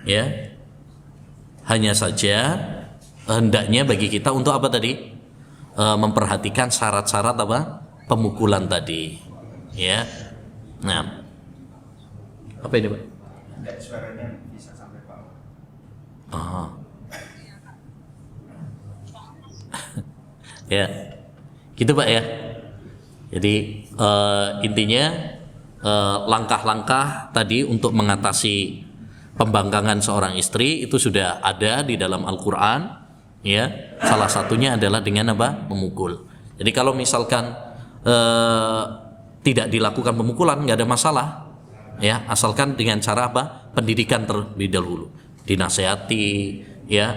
ya. Hanya saja hendaknya bagi kita untuk apa tadi? Memperhatikan syarat-syarat apa? Pemukulan tadi, ya. Nah, apa ini, Pak? Suaranya bisa sampai bawah. Oh. Ya, gitu Pak ya. Jadi intinya langkah-langkah tadi untuk mengatasi pembangkangan seorang istri itu sudah ada di dalam Al-Quran, ya. Salah satunya adalah dengan apa? Memukul. Jadi kalau misalkan tidak dilakukan pemukulan nggak ada masalah, ya, asalkan dengan cara apa? Pendidikan terlebih dahulu, dinasehati, ya,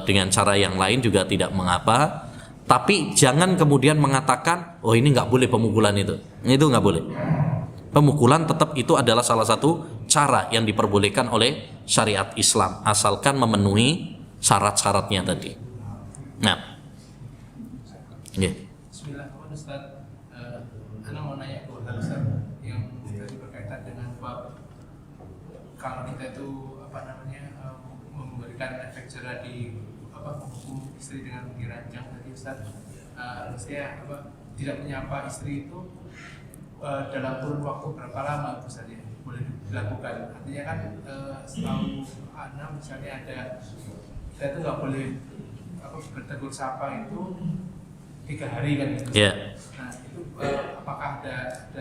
dengan cara yang lain juga tidak mengapa. Tapi jangan kemudian mengatakan, oh ini nggak boleh pemukulan itu nggak boleh. Pemukulan tetap itu adalah salah satu cara yang diperbolehkan oleh syariat Islam asalkan memenuhi syarat-syaratnya tadi. Nah, yeah. Bismillahirrahmanirrahim, Ustaz. Ana mau nanya ke Ustaz yang tadi berkaitan dengan bab kalau kita itu memberikan efek jerah di menghukum istri dengan diranjang tadi, Ustaz. Maksudnya tidak menyapa istri itu dalam kurun waktu berapa lama Ustaz ya boleh dilakukan? Artinya kan setahu Ana misalnya ada kita itu nggak boleh bertegur sapa itu 3 hari kan gitu. Yeah. Nah itu apakah ada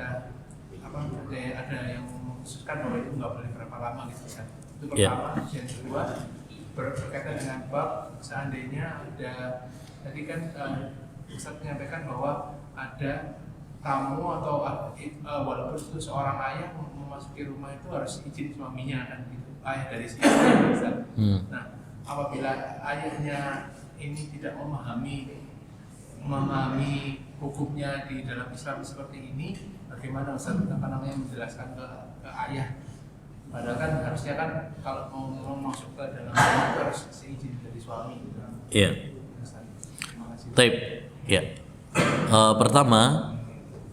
yang mengkhususkan bahwa itu nggak boleh berapa lama gitu kan? Itu pertama. Yeah. Yang kedua berkaitan dengan bab seandainya ada tadi kan Ustaz menyampaikan bahwa ada tamu atau walaupun itu seorang ayah memasuki rumah itu harus izin suaminya kan gitu, ayah dari si istri. Nah apabila ayahnya ini tidak memahami hukumnya di dalam Islam seperti ini, bagaimana Ustaz menjelaskan ke ayah? Padahal kan harusnya kan kalau mau masuk ke dalam rumah itu harus izin dari suami gitu. Iya. Taib. Ya. Pertama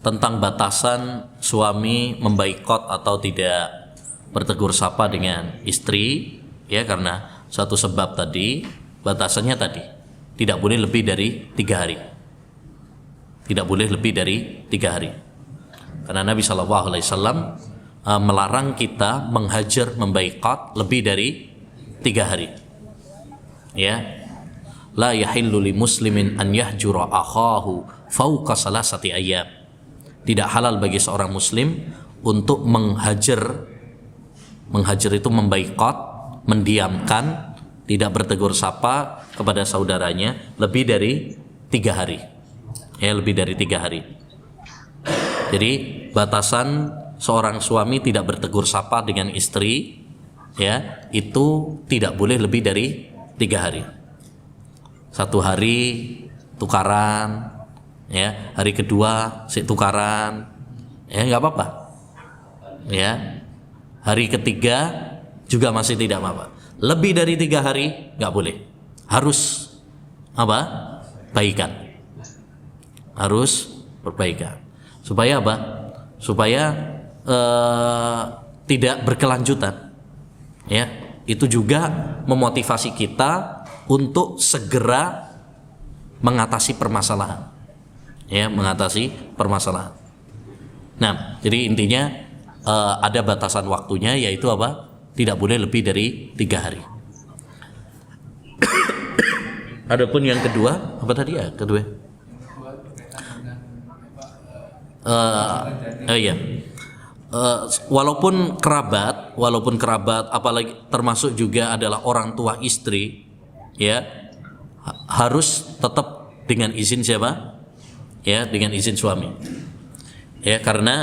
tentang batasan suami membaikot atau tidak bertegur sapa dengan istri, ya, karena satu sebab tadi, batasannya tadi tidak boleh lebih dari 3 hari. Tidak boleh lebih dari 3 hari. Karena Nabi SAW melarang kita menghajar, membaikot lebih dari 3 hari. Ya, la yahillu li muslimin an yahjura akhahu fawqa salasati ayyam. Tidak halal bagi seorang muslim untuk menghajar. Menghajar itu membaikot, mendiamkan, tidak bertegur sapa kepada saudaranya lebih dari 3 hari. Ya, lebih dari 3 hari. Jadi batasan seorang suami tidak bertegur sapa dengan istri, ya, itu tidak boleh lebih dari 3 hari. 1 hari tukaran, ya, hari kedua tukaran, ya, nggak apa-apa, ya. Hari ketiga juga masih tidak apa-apa. Lebih dari 3 hari nggak boleh. Harus apa? Baikan. Harus perbaikan. Supaya apa? Supaya tidak berkelanjutan, ya. Itu juga memotivasi kita untuk segera mengatasi permasalahan, ya, mengatasi permasalahan. Nah, jadi intinya ada batasan waktunya, yaitu apa? Tidak boleh lebih dari 3 hari. Adapun yang kedua, apa tadi ya? Kedua, iya. Walaupun kerabat, apalagi termasuk juga adalah orang tua istri, ya, harus tetap dengan izin siapa? Ya, dengan izin suami. Ya, karena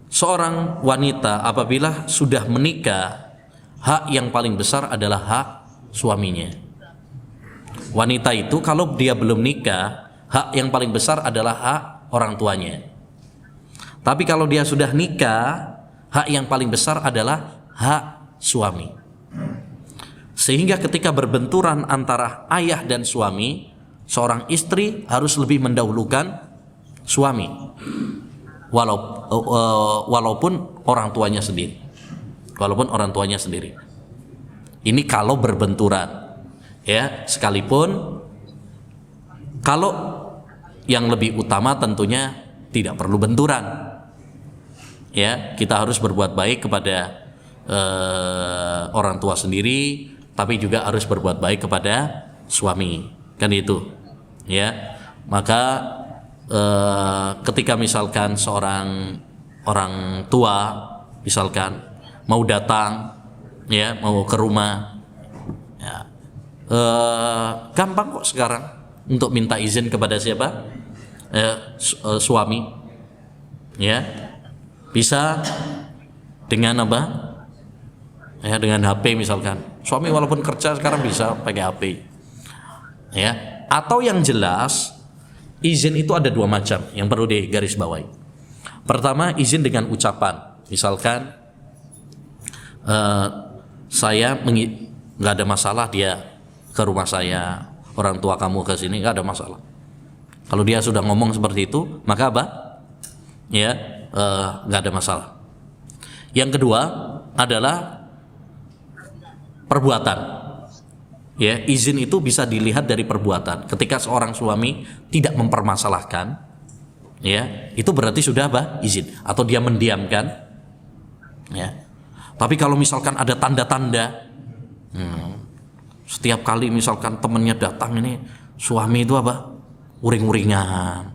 seorang wanita apabila sudah menikah, hak yang paling besar adalah hak suaminya. Wanita itu kalau dia belum nikah, hak yang paling besar adalah hak orang tuanya. Tapi kalau dia sudah nikah, hak yang paling besar adalah hak suami. Sehingga ketika berbenturan antara ayah dan suami, seorang istri harus lebih mendahulukan suami, walaupun orang tuanya sendiri. Walaupun orang tuanya sendiri. Ini kalau berbenturan, ya, sekalipun kalau yang lebih utama tentunya tidak perlu benturan. Ya, kita harus berbuat baik kepada orang tua sendiri, tapi juga harus berbuat baik kepada suami, kan itu, ya. Maka ketika misalkan seorang orang tua misalkan mau datang, ya, mau ke rumah, ya, gampang kok sekarang untuk minta izin kepada siapa? Suami, ya. Bisa dengan apa? Ya, dengan HP misalkan. Suami walaupun kerja sekarang bisa pakai HP. Ya, atau yang jelas izin itu ada 2 macam yang perlu digarisbawahi. Pertama, izin dengan ucapan. Misalkan saya nggak ada masalah dia ke rumah saya, orang tua kamu ke sini, nggak ada masalah. Kalau dia sudah ngomong seperti itu, maka apa? Ya, nggak ada masalah. Yang kedua adalah perbuatan. Ya, izin itu bisa dilihat dari perbuatan. Ketika seorang suami tidak mempermasalahkan, ya, itu berarti sudah apa? Izin. Atau dia mendiamkan, ya. Tapi kalau misalkan ada tanda-tanda, setiap kali misalkan temannya datang ini, suami itu apa? Uring-uringan.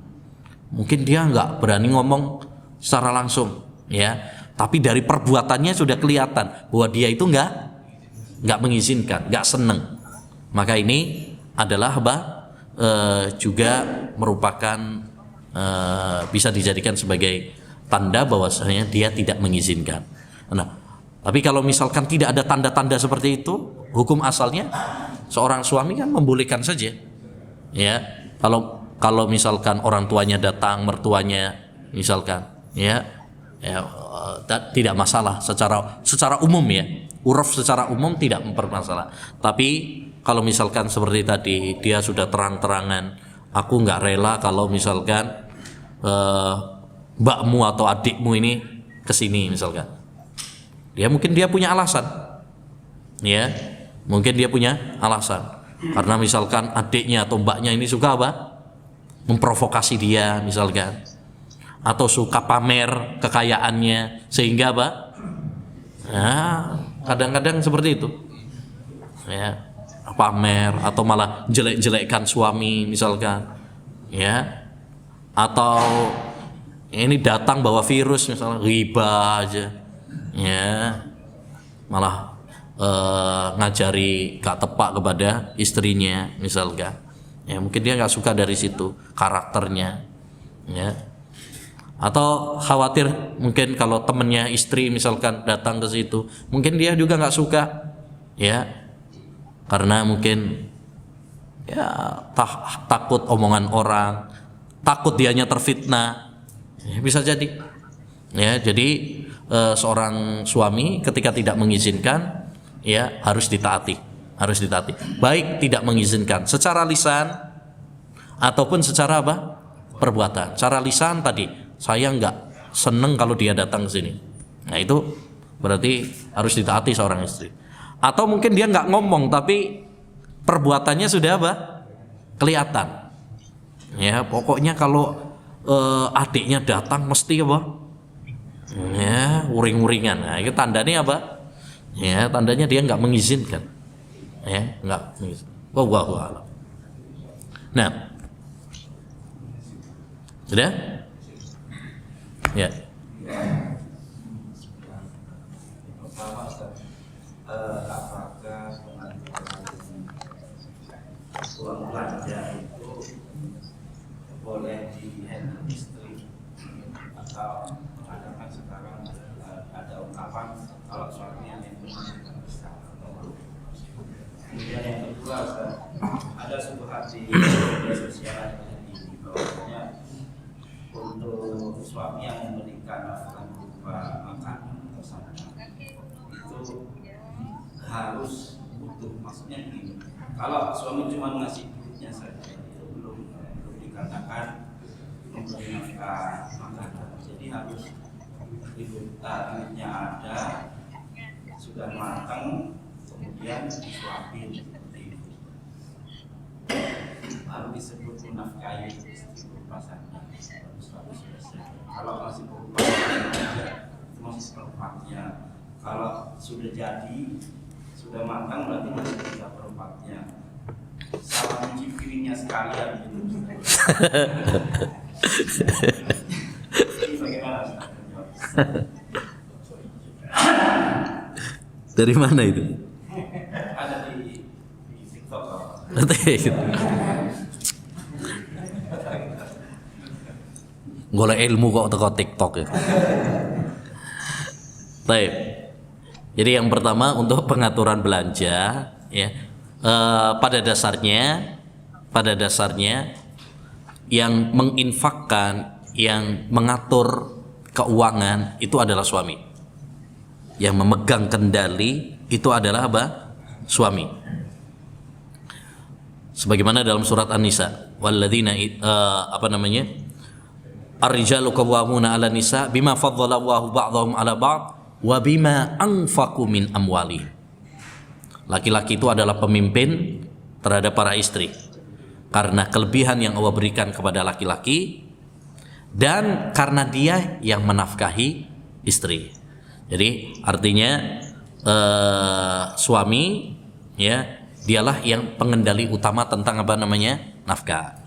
Mungkin dia nggak berani ngomong secara langsung, ya. Tapi dari perbuatannya sudah kelihatan bahwa dia itu nggak mengizinkan, nggak seneng. Maka ini adalah apa? Juga merupakan bisa dijadikan sebagai tanda bahwasanya dia tidak mengizinkan. Nah, tapi kalau misalkan tidak ada tanda-tanda seperti itu, hukum asalnya seorang suami kan membolehkan saja. Ya, kalau misalkan orang tuanya datang, mertuanya misalkan, tidak masalah secara umum ya. Uruf secara umum tidak mempermasalah. Tapi kalau misalkan seperti tadi dia sudah terang-terangan, aku nggak rela kalau misalkan mbakmu atau adikmu ini kesini misalkan. Mungkin dia punya alasan, ya, mungkin dia punya alasan. Karena misalkan adiknya atau mbaknya ini suka apa? Memprovokasi dia misalkan, atau suka pamer kekayaannya sehingga apa? Kadang-kadang seperti itu, ya, pamer atau malah jelek-jelekkan suami misalkan, ya, atau ini datang bawa virus misalnya riba aja, ya, malah ngajari gak tepak kepada istrinya misalkan, ya, mungkin dia nggak suka dari situ karakternya, ya. Atau khawatir mungkin kalau temennya istri misalkan datang ke situ, mungkin dia juga nggak suka, ya, karena mungkin ya takut omongan orang, takut dianya terfitnah, ya, bisa jadi, ya. Jadi seorang suami ketika tidak mengizinkan, ya, harus ditaati, baik tidak mengizinkan secara lisan ataupun secara apa? Perbuatan. Secara lisan tadi, saya nggak seneng kalau dia datang ke sini. Nah, itu berarti harus ditaati seorang istri. Atau mungkin dia nggak ngomong tapi perbuatannya sudah apa? Kelihatan. Ya, pokoknya kalau adiknya datang mesti apa? Ya, uring-uringan. Nah, itu tandanya apa? Ya, tandanya dia nggak mengizinkan. Ya, nggak mengizinkan. Wallahu a'lam. Nah, sudah? Ya. Pertama, apakah uang belanja itu boleh dihandle istri, atau ada kan sekarang ada ungkapan kalau suami yang menggunakan besar. Kemudian yang kedua, ada sebuah di media sosial ini bahwasanya untuk suami yang memberikan nafkah berupa makanan atau sandang itu harus utuh. Maksudnya begini, kalau suami cuma ngasih duitnya saja itu belum dikatakan memberi nafkah makanan. Jadi harus duitnya ada, sudah matang, kemudian disuapin seperti itu, baru disebut menafkahi istri berupa sandang. Kalau masih berupa itu masih seperempatnya. Kalau sudah jadi, sudah matang, berarti masih 3/4-nya. Salah mencicipinya sekalian gitu. Jadi bagaimana? Dari mana itu? Ada di TikTok. Golek ilmu kok teko TikTok ya. Baik. Jadi yang pertama untuk pengaturan belanja, ya, pada dasarnya yang menginfakkan, yang mengatur keuangan itu adalah suami. Yang memegang kendali itu adalah apa? Suami. Sebagaimana dalam surat An-Nisa, walladzina Ar-rijalu qawwamuna 'ala nisa bima faddala Allahu ba'dahum 'ala ba'd wa bima anfaqu min amwalihim. Laki-laki itu adalah pemimpin terhadap para istri karena kelebihan yang Allah berikan kepada laki-laki dan karena dia yang menafkahi istri. Jadi artinya suami, ya, dialah yang pengendali utama tentang apa namanya nafkah.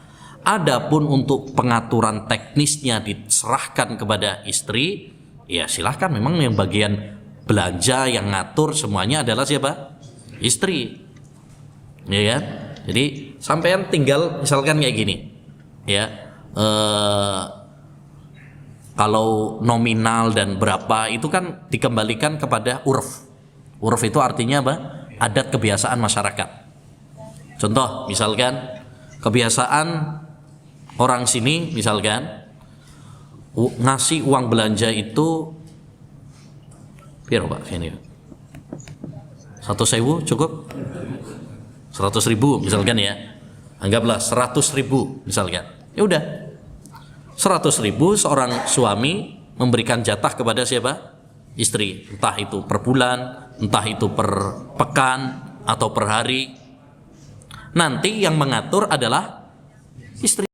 Adapun untuk pengaturan teknisnya diserahkan kepada istri, ya silahkan. Memang yang bagian belanja, yang ngatur semuanya adalah siapa? Istri, ya kan? Jadi sampean tinggal misalkan kayak gini, ya, kalau nominal dan berapa itu kan dikembalikan kepada urf. Urf itu artinya apa? Adat kebiasaan masyarakat. Contoh misalkan kebiasaan orang sini misalkan ngasih uang belanja itu piro Pak ini 100.000 cukup? 100.000 misalkan ya, anggaplah 100.000 misalkan, ya udah 100.000 seorang suami memberikan jatah kepada siapa? Istri, entah itu per bulan, entah itu per pekan atau per hari. Nanti yang mengatur adalah istri.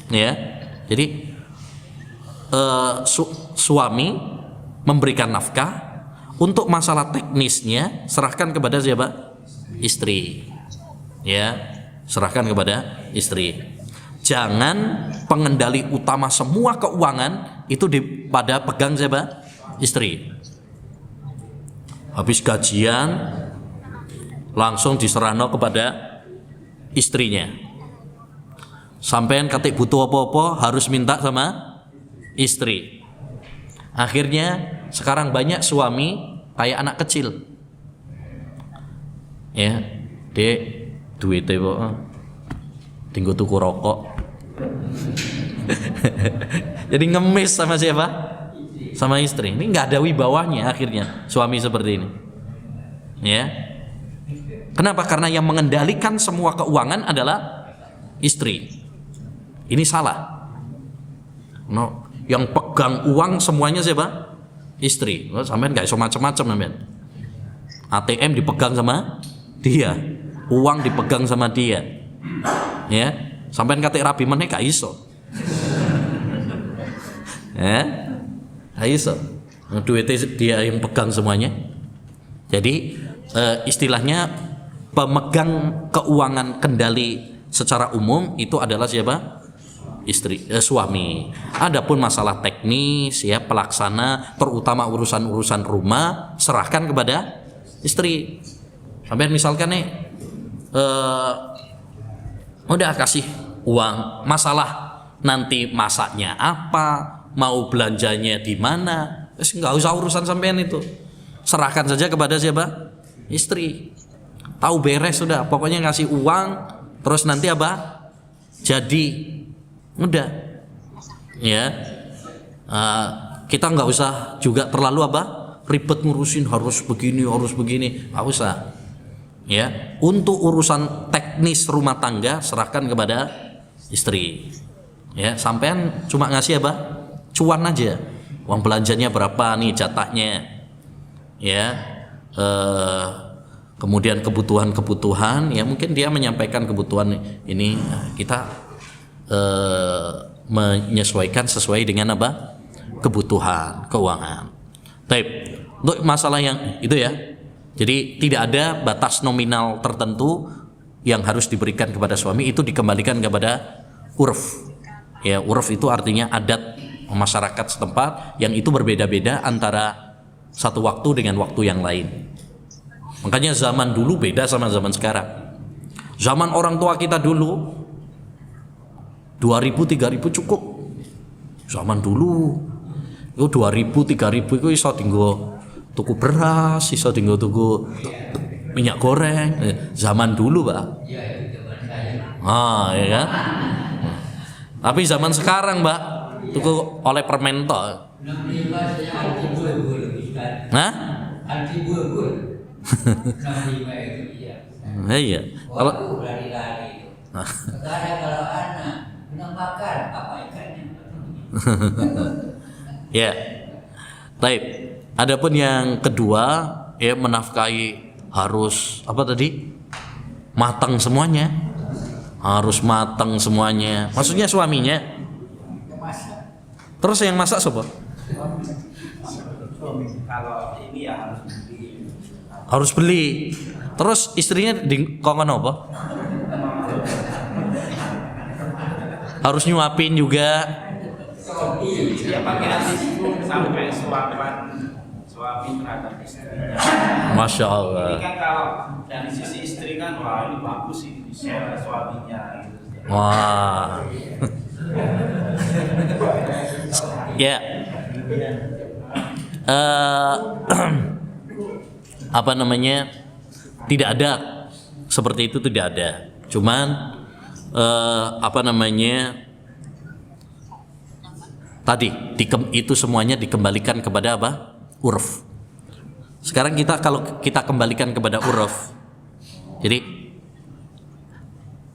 Ya, jadi suami memberikan nafkah, untuk masalah teknisnya serahkan kepada siapa? Istri. Ya, serahkan kepada istri. Jangan pengendali utama semua keuangan itu pada pegang siapa? Istri. Habis gajian langsung diserahno kepada istrinya. Sampean katik butuh apa-apa harus minta sama istri. Akhirnya sekarang banyak suami kayak anak kecil. Ya, Dek, duitnya kok tinggal tuku rokok. Jadi ngemis sama siapa? Sama istri. Ini nggak ada wibawanya akhirnya suami seperti ini. Ya. Kenapa? Karena yang mengendalikan semua keuangan adalah istri. Ini salah. No, yang pegang uang semuanya siapa? Istri. Oh, sampean nggak iso macam-macam sampean. ATM dipegang sama dia, uang dipegang sama dia. Ya, sampean katik rabi meneh gak iso. Ya. Iso. Duitnya dia yang pegang semuanya. Jadi istilahnya pemegang keuangan kendali secara umum itu adalah siapa? Istri, suami. Adapun masalah teknis ya pelaksana, terutama urusan-urusan rumah serahkan kepada istri. Sampai misalkan nih udah kasih uang, masalah nanti masaknya apa, mau belanjanya di mana, nggak usah urusan sampean itu, serahkan saja kepada siapa? Istri. Tahu beres sudah, pokoknya ngasih uang, terus nanti apa? Jadi, udah, ya. Kita nggak usah juga terlalu apa? Ribet ngurusin harus begini, nggak usah. Ya, untuk urusan teknis rumah tangga serahkan kepada istri. Ya, sampean cuma ngasih apa? Cuan aja, uang belanjanya berapa nih jatahnya, ya, kemudian kebutuhan ya mungkin dia menyampaikan kebutuhan ini, kita menyesuaikan sesuai dengan apa kebutuhan keuangan. Baik, untuk masalah yang itu ya, jadi tidak ada batas nominal tertentu yang harus diberikan kepada suami, itu dikembalikan kepada urf. Ya, urf itu artinya adat masyarakat setempat yang itu berbeda-beda antara satu waktu dengan waktu yang lain. Makanya zaman dulu beda sama zaman sekarang. Zaman orang tua kita dulu 2.000 3.000 cukup. Zaman dulu itu 2.000 3.000 itu iso tinggo tuku beras, iso tinggo tuku minyak goreng. Zaman dulu, Pak. Ya kan? Tapi zaman sekarang, Mbak, tuku oleh permen toh. Nah? Iya. Kalau sekarang kalau anak menambahkan apa ikannya? Ya. Baik. Adapun yang kedua, ya menafkahi harus apa tadi? Matang semuanya. Harus matang semuanya. Maksudnya suaminya. Terus yang masak siapa? Kalau ini ya harus beli. Harus beli. Terus istrinya di kongon apa? Harus nyuapin juga. Ya pakai nanti sampai suami terhadap istrinya. Masya Allah. Ini kan kalau dari sisi istri kan wah ini bagus ini suaminya gitu. Wah. Ya. Apa namanya? Tidak ada seperti itu, tidak ada. Cuman apa namanya tadi itu semuanya dikembalikan kepada apa? Urf. Sekarang kalau kita kembalikan kepada urf, jadi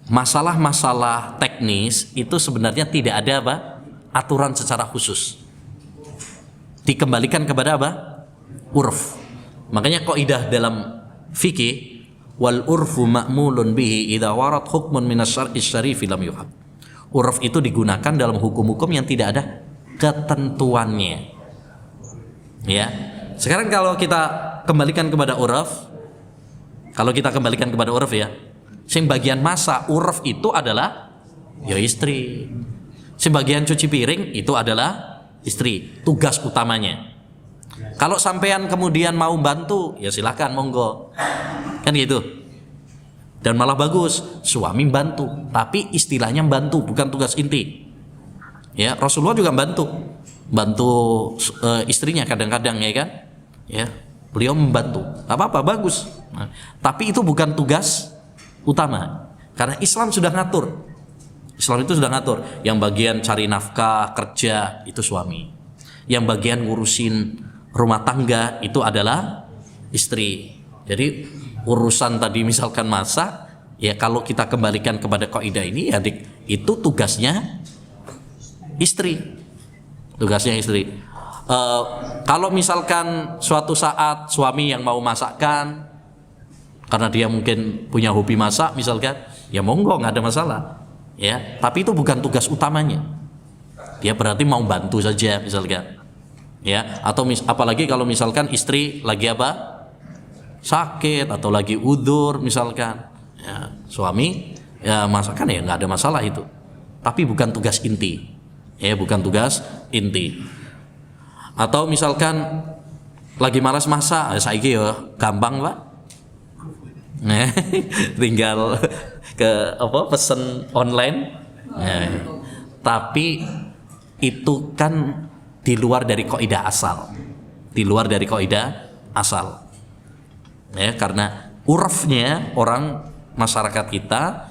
masalah-masalah teknis itu sebenarnya tidak ada apa? Aturan secara khusus. Dikembalikan kepada apa? Urf. Makanya kaidah dalam fikih, wal urfu ma'mulun bihi idza warad hukmun minas syar'i syarif lam yuhab. Urf itu digunakan dalam hukum-hukum yang tidak ada ketentuannya. Ya. Sekarang kalau kita kembalikan kepada urf, ya, sing bagian masak urf itu adalah ya istri. Sing bagian cuci piring itu adalah istri, tugas utamanya. Kalau sampean kemudian mau bantu, ya silakan monggo. Kan gitu. Dan malah bagus, suami bantu, tapi istilahnya bantu, bukan tugas inti. Ya, Rasulullah juga bantu istrinya kadang-kadang, ya kan? Ya, beliau membantu. Apa-apa bagus. Nah, tapi itu bukan tugas utama. Karena Islam sudah ngatur. Islam itu sudah ngatur. Yang bagian cari nafkah, kerja itu suami. Yang bagian ngurusin rumah tangga itu adalah istri. Jadi urusan tadi misalkan masak, ya kalau kita kembalikan kepada kaidah ini, ya itu tugasnya istri. Tugasnya istri. Kalau misalkan suatu saat suami yang mau masakkan karena dia mungkin punya hobi masak misalkan, ya monggo, nggak ada masalah, ya. Tapi itu bukan tugas utamanya. Dia berarti mau bantu saja misalkan, ya. Atau apalagi kalau misalkan istri lagi apa? Sakit atau lagi udzur misalkan, ya, suami ya masakan, ya nggak ada masalah itu. Tapi bukan tugas inti, ya, bukan tugas inti. Atau misalkan lagi malas masak, saiki ya gampang Pak. Tinggal pesen online. Tapi itu kan di luar dari kaidah asal. Ya, karena urfnya orang masyarakat kita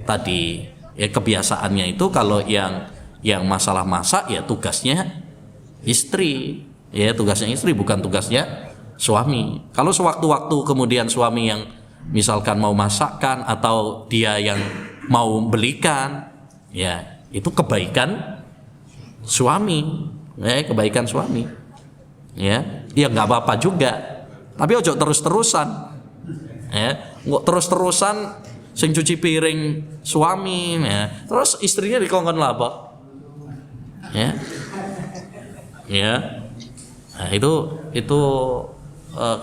tadi, ya kebiasaannya itu kalau yang masalah masak ya tugasnya istri, ya tugasnya istri, bukan tugasnya suami. Kalau sewaktu-waktu kemudian suami yang misalkan mau masakkan atau dia yang mau belikan, ya itu kebaikan suami, ya kebaikan suami, ya nggak apa-apa juga. Tapi ojo terus-terusan, ya nggak terus-terusan sing cuci piring suami, ya terus istrinya dikongkon apa, ya, nah, itu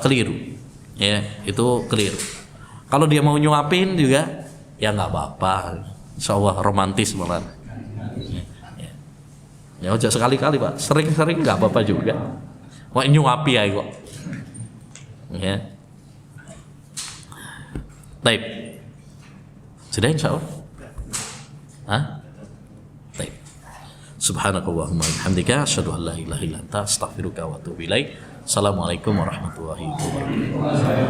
keliru, ya itu keliru. Kalau dia mau nyuapin juga, ya nggak apa-apa, insyaallah romantis malah. Ya ojo sekali-kali Pak, sering-sering nggak apa-apa juga. Wah nyuapi ya kok, ya. Baik, sudah insyaallah. Hah? Subhanakallahumma bihamdika asyhadu an la ilaha illa anta astaghfiruka wa atubu ilaik. Assalamualaikum warahmatullahi wabarakatuh.